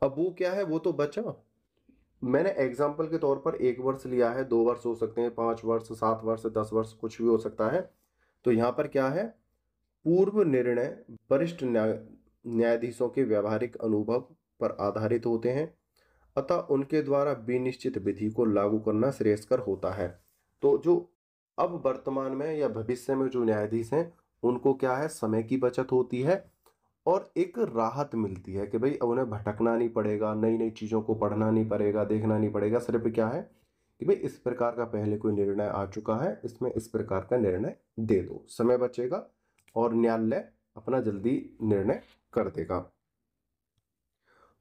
अब वो क्या है, वो तो बचा। मैंने एग्जाम्पल के तौर पर 1 वर्ष लिया है, 2 वर्ष हो सकते हैं, 5 वर्ष, 7 वर्ष, 10 वर्ष, कुछ भी हो सकता है। तो यहाँ पर क्या है, पूर्व निर्णय वरिष्ठ न्यायाधीशों के व्यावहारिक अनुभव पर आधारित होते हैं, अतः उनके द्वारा विनिश्चित विधि को लागू करना श्रेयस्कर होता है। तो जो अब वर्तमान में या भविष्य में जो न्यायाधीश हैं, उनको क्या है, समय की बचत होती है और एक राहत मिलती है कि भाई अब उन्हें भटकना नहीं पड़ेगा, नई नई चीज़ों को पढ़ना नहीं पड़ेगा, देखना नहीं पड़ेगा। सिर्फ क्या है कि भाई इस प्रकार का पहले कोई निर्णय आ चुका है, इसमें इस प्रकार का निर्णय दे दो, समय बचेगा और न्यायालय अपना जल्दी निर्णय कर देगा।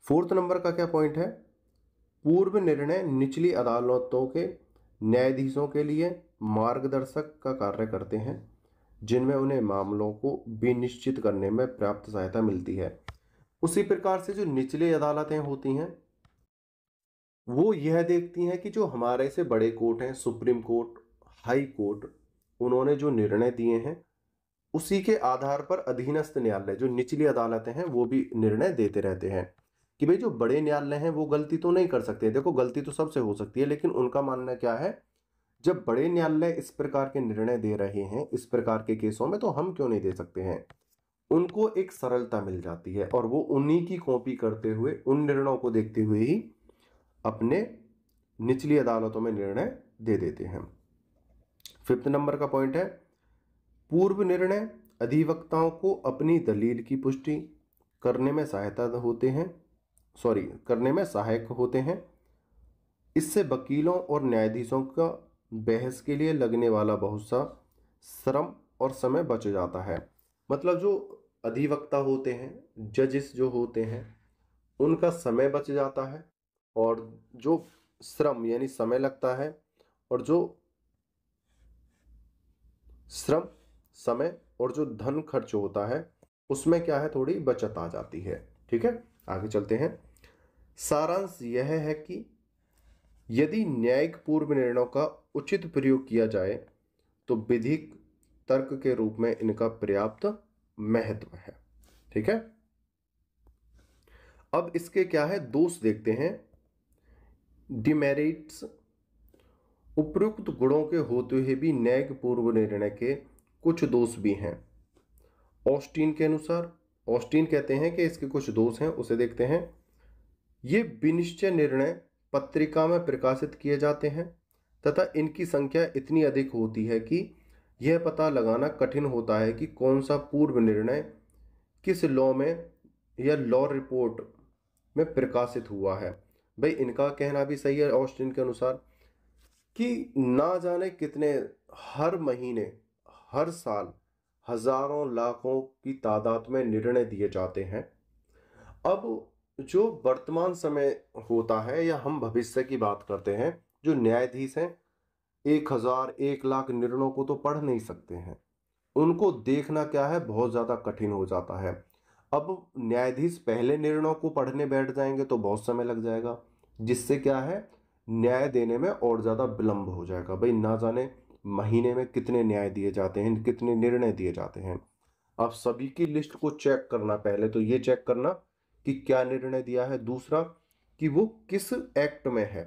4th नंबर का क्या पॉइंट है, पूर्व निर्णय निचली अदालतों के न्यायाधीशों के लिए मार्गदर्शक का कार्य करते हैं, जिनमें उन्हें मामलों को विनिश्चित करने में पर्याप्त सहायता मिलती है। उसी प्रकार से जो निचली अदालतें होती हैं, वो यह देखती हैं कि जो हमारे से बड़े कोर्ट हैं, सुप्रीम कोर्ट, हाई कोर्ट, उन्होंने जो निर्णय दिए हैं उसी के आधार पर अधीनस्थ न्यायालय जो निचली अदालतें हैं वो भी निर्णय देते रहते हैं कि भाई जो बड़े न्यायालय हैं वो गलती तो नहीं कर सकते। देखो गलती तो सबसे हो सकती है, लेकिन उनका मानना क्या है, जब बड़े न्यायालय इस प्रकार के निर्णय दे रहे हैं इस प्रकार के केसों में, तो हम क्यों नहीं दे सकते हैं। उनको एक सरलता मिल जाती है और वो उन्हीं की कॉपी करते हुए, उन निर्णयों को देखते हुए ही अपने निचली अदालतों में निर्णय दे देते हैं। 5th नंबर का पॉइंट है, पूर्व निर्णय अधिवक्ताओं को अपनी दलील की पुष्टि करने में करने में सहायक होते हैं। इससे वकीलों और न्यायाधीशों का बहस के लिए लगने वाला बहुत सा श्रम और समय बच जाता है। मतलब जो अधिवक्ता होते हैं, जजेस जो होते हैं, उनका समय बच जाता है और जो श्रम यानी समय लगता है और जो श्रम, समय और जो धन खर्च होता है उसमें क्या है, थोड़ी बचत आ जाती है। ठीक है, आगे चलते हैं। सारांश यह है कि यदि न्यायिक पूर्व निर्णयों का उचित प्रयोग किया जाए तो विधिक तर्क के रूप में इनका पर्याप्त महत्व है। ठीक है, अब इसके क्या है, दोष देखते हैं, डिमेरिट्स। उपयुक्त गुणों के होते हुए भी न्यायिक पूर्व निर्णय के कुछ दोष भी हैं। ऑस्टिन के अनुसार, ऑस्टिन कहते हैं कि इसके कुछ दोष हैं, उसे देखते हैं। ये विनिश्चय निर्णय पत्रिका में प्रकाशित किए जाते हैं तथा इनकी संख्या इतनी अधिक होती है कि यह पता लगाना कठिन होता है कि कौन सा पूर्व निर्णय किस लॉ में या लॉ रिपोर्ट में प्रकाशित हुआ है। भाई इनका कहना भी सही है ऑस्टिन के अनुसार कि ना जाने कितने हर महीने, हर साल हजारों लाखों की तादाद में निर्णय दिए जाते हैं। अब जो वर्तमान समय होता है या हम भविष्य की बात करते हैं, जो न्यायाधीश हैं 1000, 1 लाख निर्णयों को तो पढ़ नहीं सकते हैं, उनको देखना क्या है, बहुत ज्यादा कठिन हो जाता है। अब न्यायाधीश पहले निर्णयों को पढ़ने बैठ जाएंगे तो बहुत समय लग जाएगा, जिससे क्या है, न्याय देने में और ज्यादा विलंब हो जाएगा। भाई ना जाने महीने में कितने न्याय दिए जाते हैं, कितने निर्णय दिए जाते हैं। आप सभी की लिस्ट को चेक करना, पहले तो ये चेक करना कि क्या निर्णय दिया है, दूसरा कि वो किस एक्ट में है,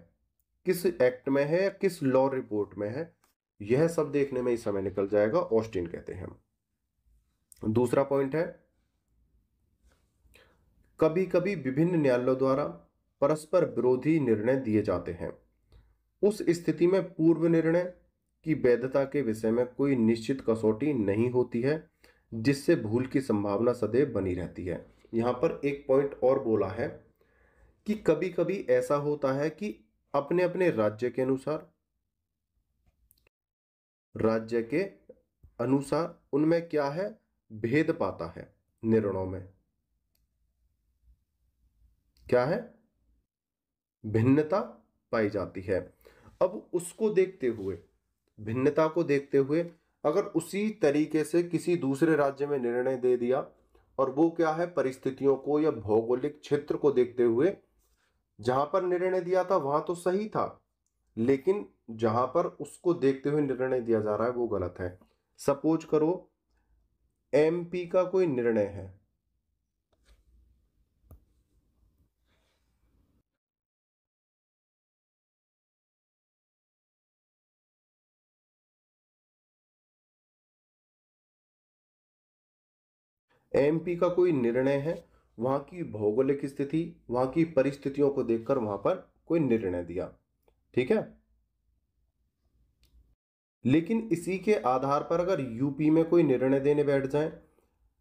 किस एक्ट में है या किस लॉ रिपोर्ट में है, यह सब देखने में ही समय निकल जाएगा, ऑस्टिन कहते हैं। दूसरा पॉइंट है, कभी कभी विभिन्न न्यायालयों द्वारा परस्पर विरोधी निर्णय दिए जाते हैं। उस स्थिति में पूर्व निर्णय की वैधता के विषय में कोई निश्चित कसौटी नहीं होती है, जिससे भूल की संभावना सदैव बनी रहती है। यहां पर एक पॉइंट और बोला है कि कभी कभी ऐसा होता है कि अपने अपने राज्य के अनुसार उनमें क्या है, भेद पाता है, निर्णयों में क्या है, भिन्नता पाई जाती है। अब उसको देखते हुए, भिन्नता को देखते हुए, अगर उसी तरीके से किसी दूसरे राज्य में निर्णय दे दिया और वो क्या है, परिस्थितियों को या भौगोलिक क्षेत्र को देखते हुए जहां पर निर्णय दिया था वहां तो सही था, लेकिन जहां पर उसको देखते हुए निर्णय दिया जा रहा है वो गलत है। सपोज करो एमपी का कोई निर्णय है, एमपी का कोई निर्णय है, वहां की भौगोलिक स्थिति, वहां की परिस्थितियों को देखकर वहां पर कोई निर्णय दिया, ठीक है। लेकिन इसी के आधार पर अगर यूपी में कोई निर्णय देने बैठ जाए,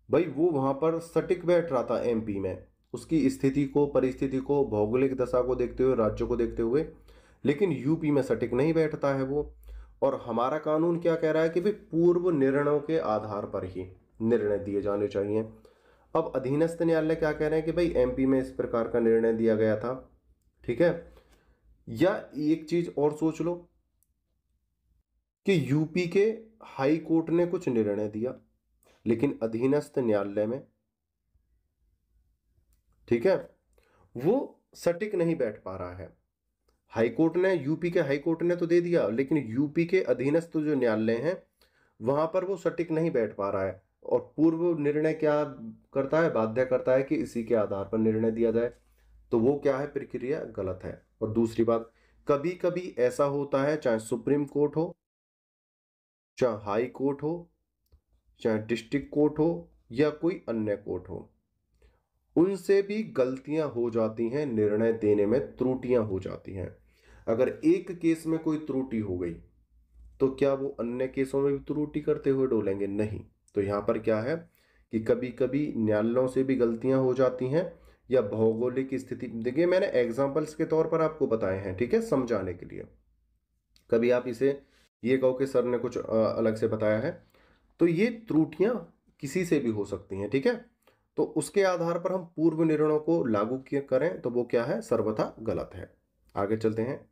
भाई वो वहां पर सटीक बैठ रहा था एमपी में, उसकी स्थिति को, परिस्थिति को, भौगोलिक दशा को देखते हुए, राज्य को देखते हुए, लेकिन यूपी में सटीक नहीं बैठता है वो। और हमारा कानून क्या कह रहा है कि भाई पूर्व निर्णयों के आधार पर ही निर्णय दिए जाने चाहिए। अब अधीनस्थ न्यायालय क्या कह रहे हैं कि भाई एमपी में इस प्रकार का निर्णय दिया गया था, ठीक है। या एक चीज और सोच लो कि यूपी के हाई कोर्ट ने कुछ निर्णय दिया, लेकिन अधीनस्थ न्यायालय में, ठीक है, वो सटीक नहीं बैठ पा रहा है। हाई कोर्ट ने, यूपी के हाई कोर्ट ने तो दे दिया, लेकिन यूपी के अधीनस्थ जो न्यायालय हैं वहां पर वो सटीक नहीं बैठ पा रहा है। और पूर्व निर्णय क्या करता है, बाध्य करता है कि इसी के आधार पर निर्णय दिया जाए। तो वो क्या है, प्रक्रिया गलत है। और दूसरी बात, कभी कभी ऐसा होता है, चाहे सुप्रीम कोर्ट हो, चाहे हाई कोर्ट हो, चाहे डिस्ट्रिक्ट कोर्ट हो, या कोई अन्य कोर्ट हो, उनसे भी गलतियां हो जाती हैं, निर्णय देने में त्रुटियां हो जाती हैं। अगर एक केस में कोई त्रुटि हो गई तो क्या वो अन्य केसों में भी त्रुटि करते हुए डोलेंगे? नहीं। तो यहां पर क्या है कि कभी कभी न्यायालयों से भी गलतियां हो जाती हैं, या भौगोलिक स्थिति, देखिए मैंने एग्जांपल्स के तौर पर आपको बताए हैं, ठीक है, समझाने के लिए। कभी आप इसे ये कहो कि सर ने कुछ अलग से बताया है, तो ये त्रुटियां किसी से भी हो सकती हैं, ठीक है। तो उसके आधार पर हम पूर्व निर्णयों को लागू करें तो वो क्या है, सर्वथा गलत है। आगे चलते हैं।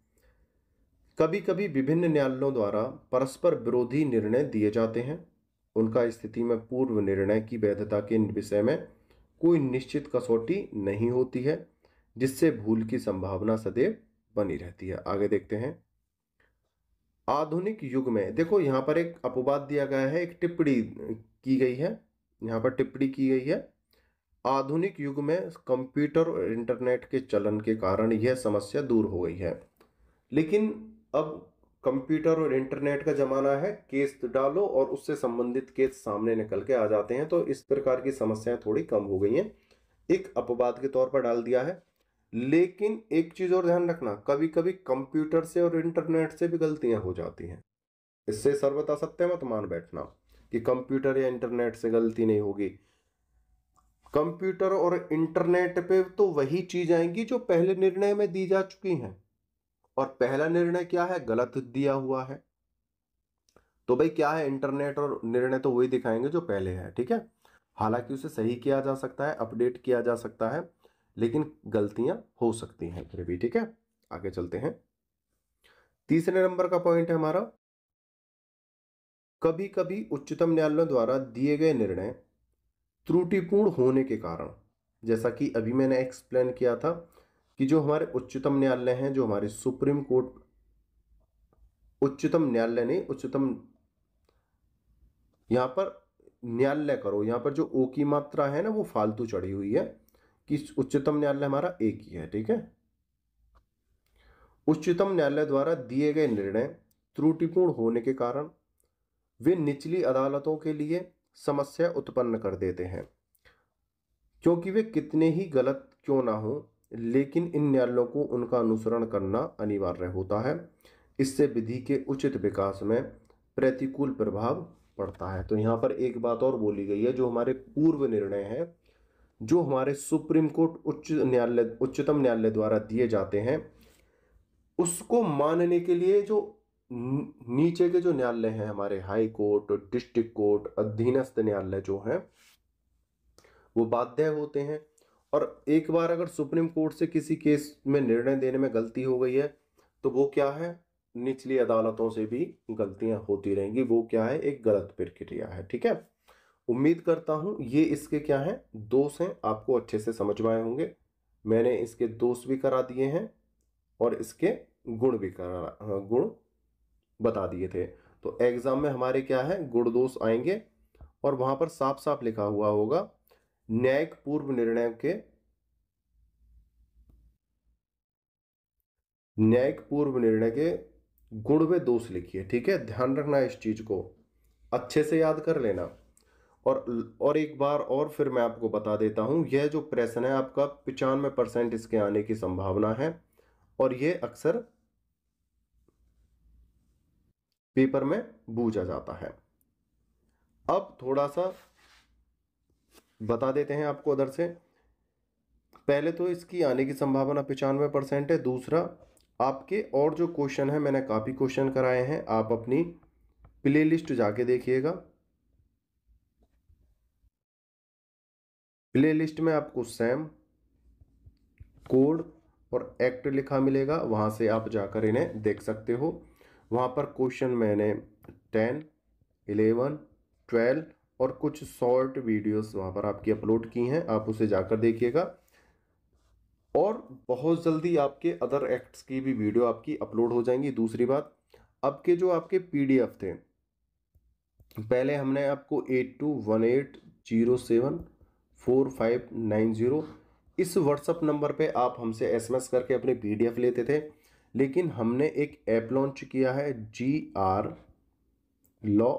कभी कभी विभिन्न न्यायालयों द्वारा परस्पर विरोधी निर्णय दिए जाते हैं। उनका स्थिति में पूर्व निर्णय की वैधता के विषय में कोई निश्चित कसौटी नहीं होती है, जिससे भूल की संभावना सदैव बनी रहती है। आगे देखते हैं। आधुनिक युग में, देखो यहां पर एक अपवाद दिया गया है, एक टिप्पणी की गई है, यहां पर टिप्पणी की गई है। आधुनिक युग में कंप्यूटर और इंटरनेट के चलन के कारण यह समस्या दूर हो गई है। लेकिन अब कंप्यूटर और इंटरनेट का जमाना है, केस डालो और उससे संबंधित केस सामने निकल के आ जाते हैं, तो इस प्रकार की समस्याएं थोड़ी कम हो गई हैं, एक अपवाद के तौर पर डाल दिया है। लेकिन एक चीज और ध्यान रखना, कभी कभी कंप्यूटर से और इंटरनेट से भी गलतियां हो जाती हैं। इससे सर्वथा सत्य मत मान बैठना कि कंप्यूटर या इंटरनेट से गलती नहीं होगी। कंप्यूटर और इंटरनेट पे तो वही चीज आएंगी जो पहले निर्णय में दी जा चुकी हैं, और पहला निर्णय क्या है, गलत दिया हुआ है। तो भाई क्या है, इंटरनेट और निर्णय तो वही दिखाएंगे जो पहले है, ठीक है। हालांकि उसे सही किया जा सकता है, अपडेट किया जा सकता है, लेकिन गलतियां हो सकती हैं फिर भी, ठीक है। आगे चलते हैं। तीसरे नंबर का पॉइंट है हमारा, कभी कभी उच्चतम न्यायालय द्वारा दिए गए निर्णय त्रुटिपूर्ण होने के कारण, जैसा कि अभी मैंने एक्सप्लेन किया था कि जो हमारे उच्चतम न्यायालय हैं, जो हमारे सुप्रीम कोर्ट, उच्चतम न्यायालय नहीं, उच्चतम, यहां पर न्यायालय करो, यहां पर जो ओ की मात्रा है ना वो फालतू चढ़ी हुई है, कि उच्चतम न्यायालय हमारा एक ही है, ठीक है। उच्चतम न्यायालय द्वारा दिए गए निर्णय त्रुटिपूर्ण होने के कारण वे निचली अदालतों के लिए समस्या उत्पन्न कर देते हैं, क्योंकि वे कितने ही गलत क्यों ना हो, लेकिन इन न्यायालयों को उनका अनुसरण करना अनिवार्य होता है। इससे विधि के उचित विकास में प्रतिकूल प्रभाव पड़ता है। तो यहाँ पर एक बात और बोली गई है, जो हमारे पूर्व निर्णय हैं, जो हमारे सुप्रीम कोर्ट, उच्च न्यायालय, उच्चतम न्यायालय द्वारा दिए जाते हैं, उसको मानने के लिए जो नीचे के जो न्यायालय हैं, हमारे हाई कोर्ट, डिस्ट्रिक्ट कोर्ट, अधीनस्थ न्यायालय जो हैं, वो बाध्य होते हैं। और एक बार अगर सुप्रीम कोर्ट से किसी केस में निर्णय देने में गलती हो गई है, तो वो क्या है, निचली अदालतों से भी गलतियां होती रहेंगी। वो क्या है, एक गलत प्रक्रिया है, ठीक है। उम्मीद करता हूं ये इसके क्या है, दोष हैं, आपको अच्छे से समझ में आए होंगे। मैंने इसके दोष भी करा दिए हैं और इसके गुण भी करा, गुण बता दिए थे। तो एग्जाम में हमारे क्या है, गुण दोष आएंगे, और वहां पर साफ साफ लिखा हुआ होगा, न्यायिक पूर्व निर्णय के, न्यायिक पूर्व निर्णय के गुण व दोष लिखिए, ठीक है। ध्यान रखना इस चीज को, अच्छे से याद कर लेना। और एक बार और फिर मैं आपको बता देता हूं, यह जो प्रश्न है आपका 95% इसके आने की संभावना है और यह अक्सर पेपर में पूछा जाता है। अब थोड़ा सा बता देते हैं आपको उधर से। पहले तो इसकी आने की संभावना 95% है। दूसरा, आपके और जो क्वेश्चन है, मैंने काफी क्वेश्चन कराए हैं, आप अपनी प्लेलिस्ट जाके देखिएगा। प्लेलिस्ट में आपको सैम, कोड और एक्ट लिखा मिलेगा, वहां से आप जाकर इन्हें देख सकते हो। वहां पर क्वेश्चन मैंने 10, 11, 12 और कुछ शॉर्ट वीडियोस वहां पर आपकी अपलोड की हैं, आप उसे जाकर देखिएगा। और बहुत जल्दी आपके अदर एक्ट्स की भी वीडियो आपकी अपलोड हो जाएंगी। दूसरी बात, अब के जो आपके पीडीएफ थे, पहले हमने आपको 8218074590 इस व्हाट्सएप नंबर पे आप हमसे एसएमएस करके अपनी पीडीएफ लेते थे, लेकिन हमने एक ऐप लॉन्च किया है GR लॉ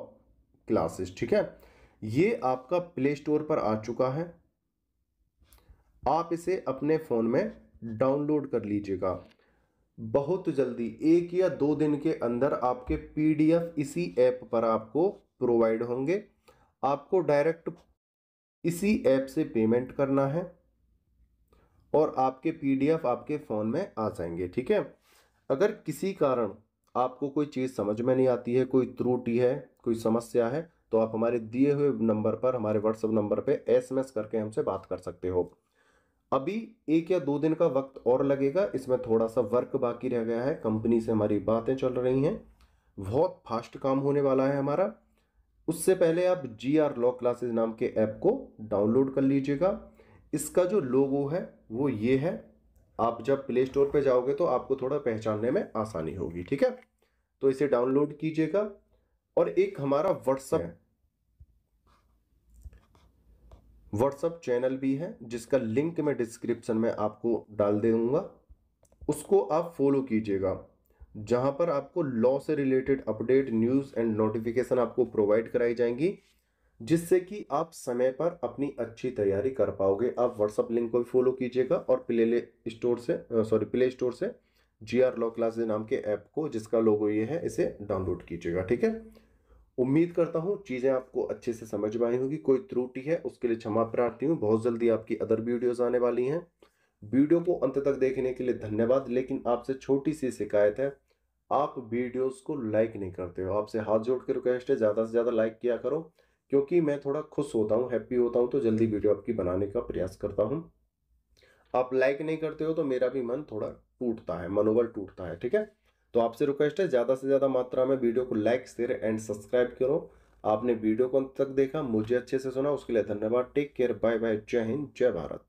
क्लासेस, ठीक है। ये आपका प्ले स्टोर पर आ चुका है, आप इसे अपने फोन में डाउनलोड कर लीजिएगा। बहुत जल्दी 1 या 2 दिन के अंदर आपके पीडीएफ इसी ऐप पर आपको प्रोवाइड होंगे। आपको डायरेक्ट इसी ऐप से पेमेंट करना है और आपके पीडीएफ आपके फोन में आ जाएंगे, ठीक है। अगर किसी कारण आपको कोई चीज समझ में नहीं आती है, कोई त्रुटि है, कोई समस्या है, तो आप हमारे दिए हुए नंबर पर, हमारे व्हाट्सएप नंबर पे एसएमएस करके हमसे बात कर सकते हो। अभी 1 या 2 दिन का वक्त और लगेगा, इसमें थोड़ा सा वर्क बाकी रह गया है, कंपनी से हमारी बातें चल रही हैं, बहुत फास्ट काम होने वाला है हमारा। उससे पहले आप GR लॉ क्लासेस नाम के ऐप को डाउनलोड कर लीजिएगा। इसका जो लोगो है वो ये है, आप जब प्ले स्टोर पे जाओगे तो आपको थोड़ा पहचानने में आसानी होगी, ठीक है। तो इसे डाउनलोड कीजिएगा। और एक हमारा व्हाट्सएप चैनल भी है, जिसका लिंक मैं डिस्क्रिप्शन में आपको डाल दूंगा, उसको आप फॉलो कीजिएगा, जहां पर आपको लॉ से related update, news and notification आपको प्रोवाइड कराई जाएंगी, जिससे कि आप समय पर अपनी अच्छी तैयारी कर पाओगे। आप व्हाट्सएप लिंक को भी फॉलो कीजिएगा और प्ले स्टोर से GR लॉ क्लासेस नाम के ऐप को, जिसका लोगो ये है, इसे डाउनलोड कीजिएगा, ठीक है। उम्मीद करता हूं चीजें आपको अच्छे से समझ में आई होगी। कोई त्रुटि है उसके लिए क्षमा प्रार्थी हूं। बहुत जल्दी आपकी अदर वीडियोस आने वाली हैं। वीडियो को अंत तक देखने के लिए धन्यवाद। लेकिन आपसे छोटी सी शिकायत है, आप वीडियोस को लाइक नहीं करते हो। आपसे हाथ जोड़ के रिक्वेस्ट है, ज्यादा से ज्यादा लाइक किया करो, क्योंकि मैं थोड़ा खुश होता हूँ, हैप्पी होता हूँ, तो जल्दी वीडियो आपकी बनाने का प्रयास करता हूँ। आप लाइक नहीं करते हो तो मेरा भी मन थोड़ा टूटता है, मनोबल टूटता है, ठीक है। तो आपसे रिक्वेस्ट है, ज्यादा से ज्यादा मात्रा में वीडियो को लाइक, शेयर एंड सब्सक्राइब करो। आपने वीडियो को अंत तक देखा, मुझे अच्छे से सुना, उसके लिए धन्यवाद। टेक केयर, बाय बाय, जय हिंद, जय भारत।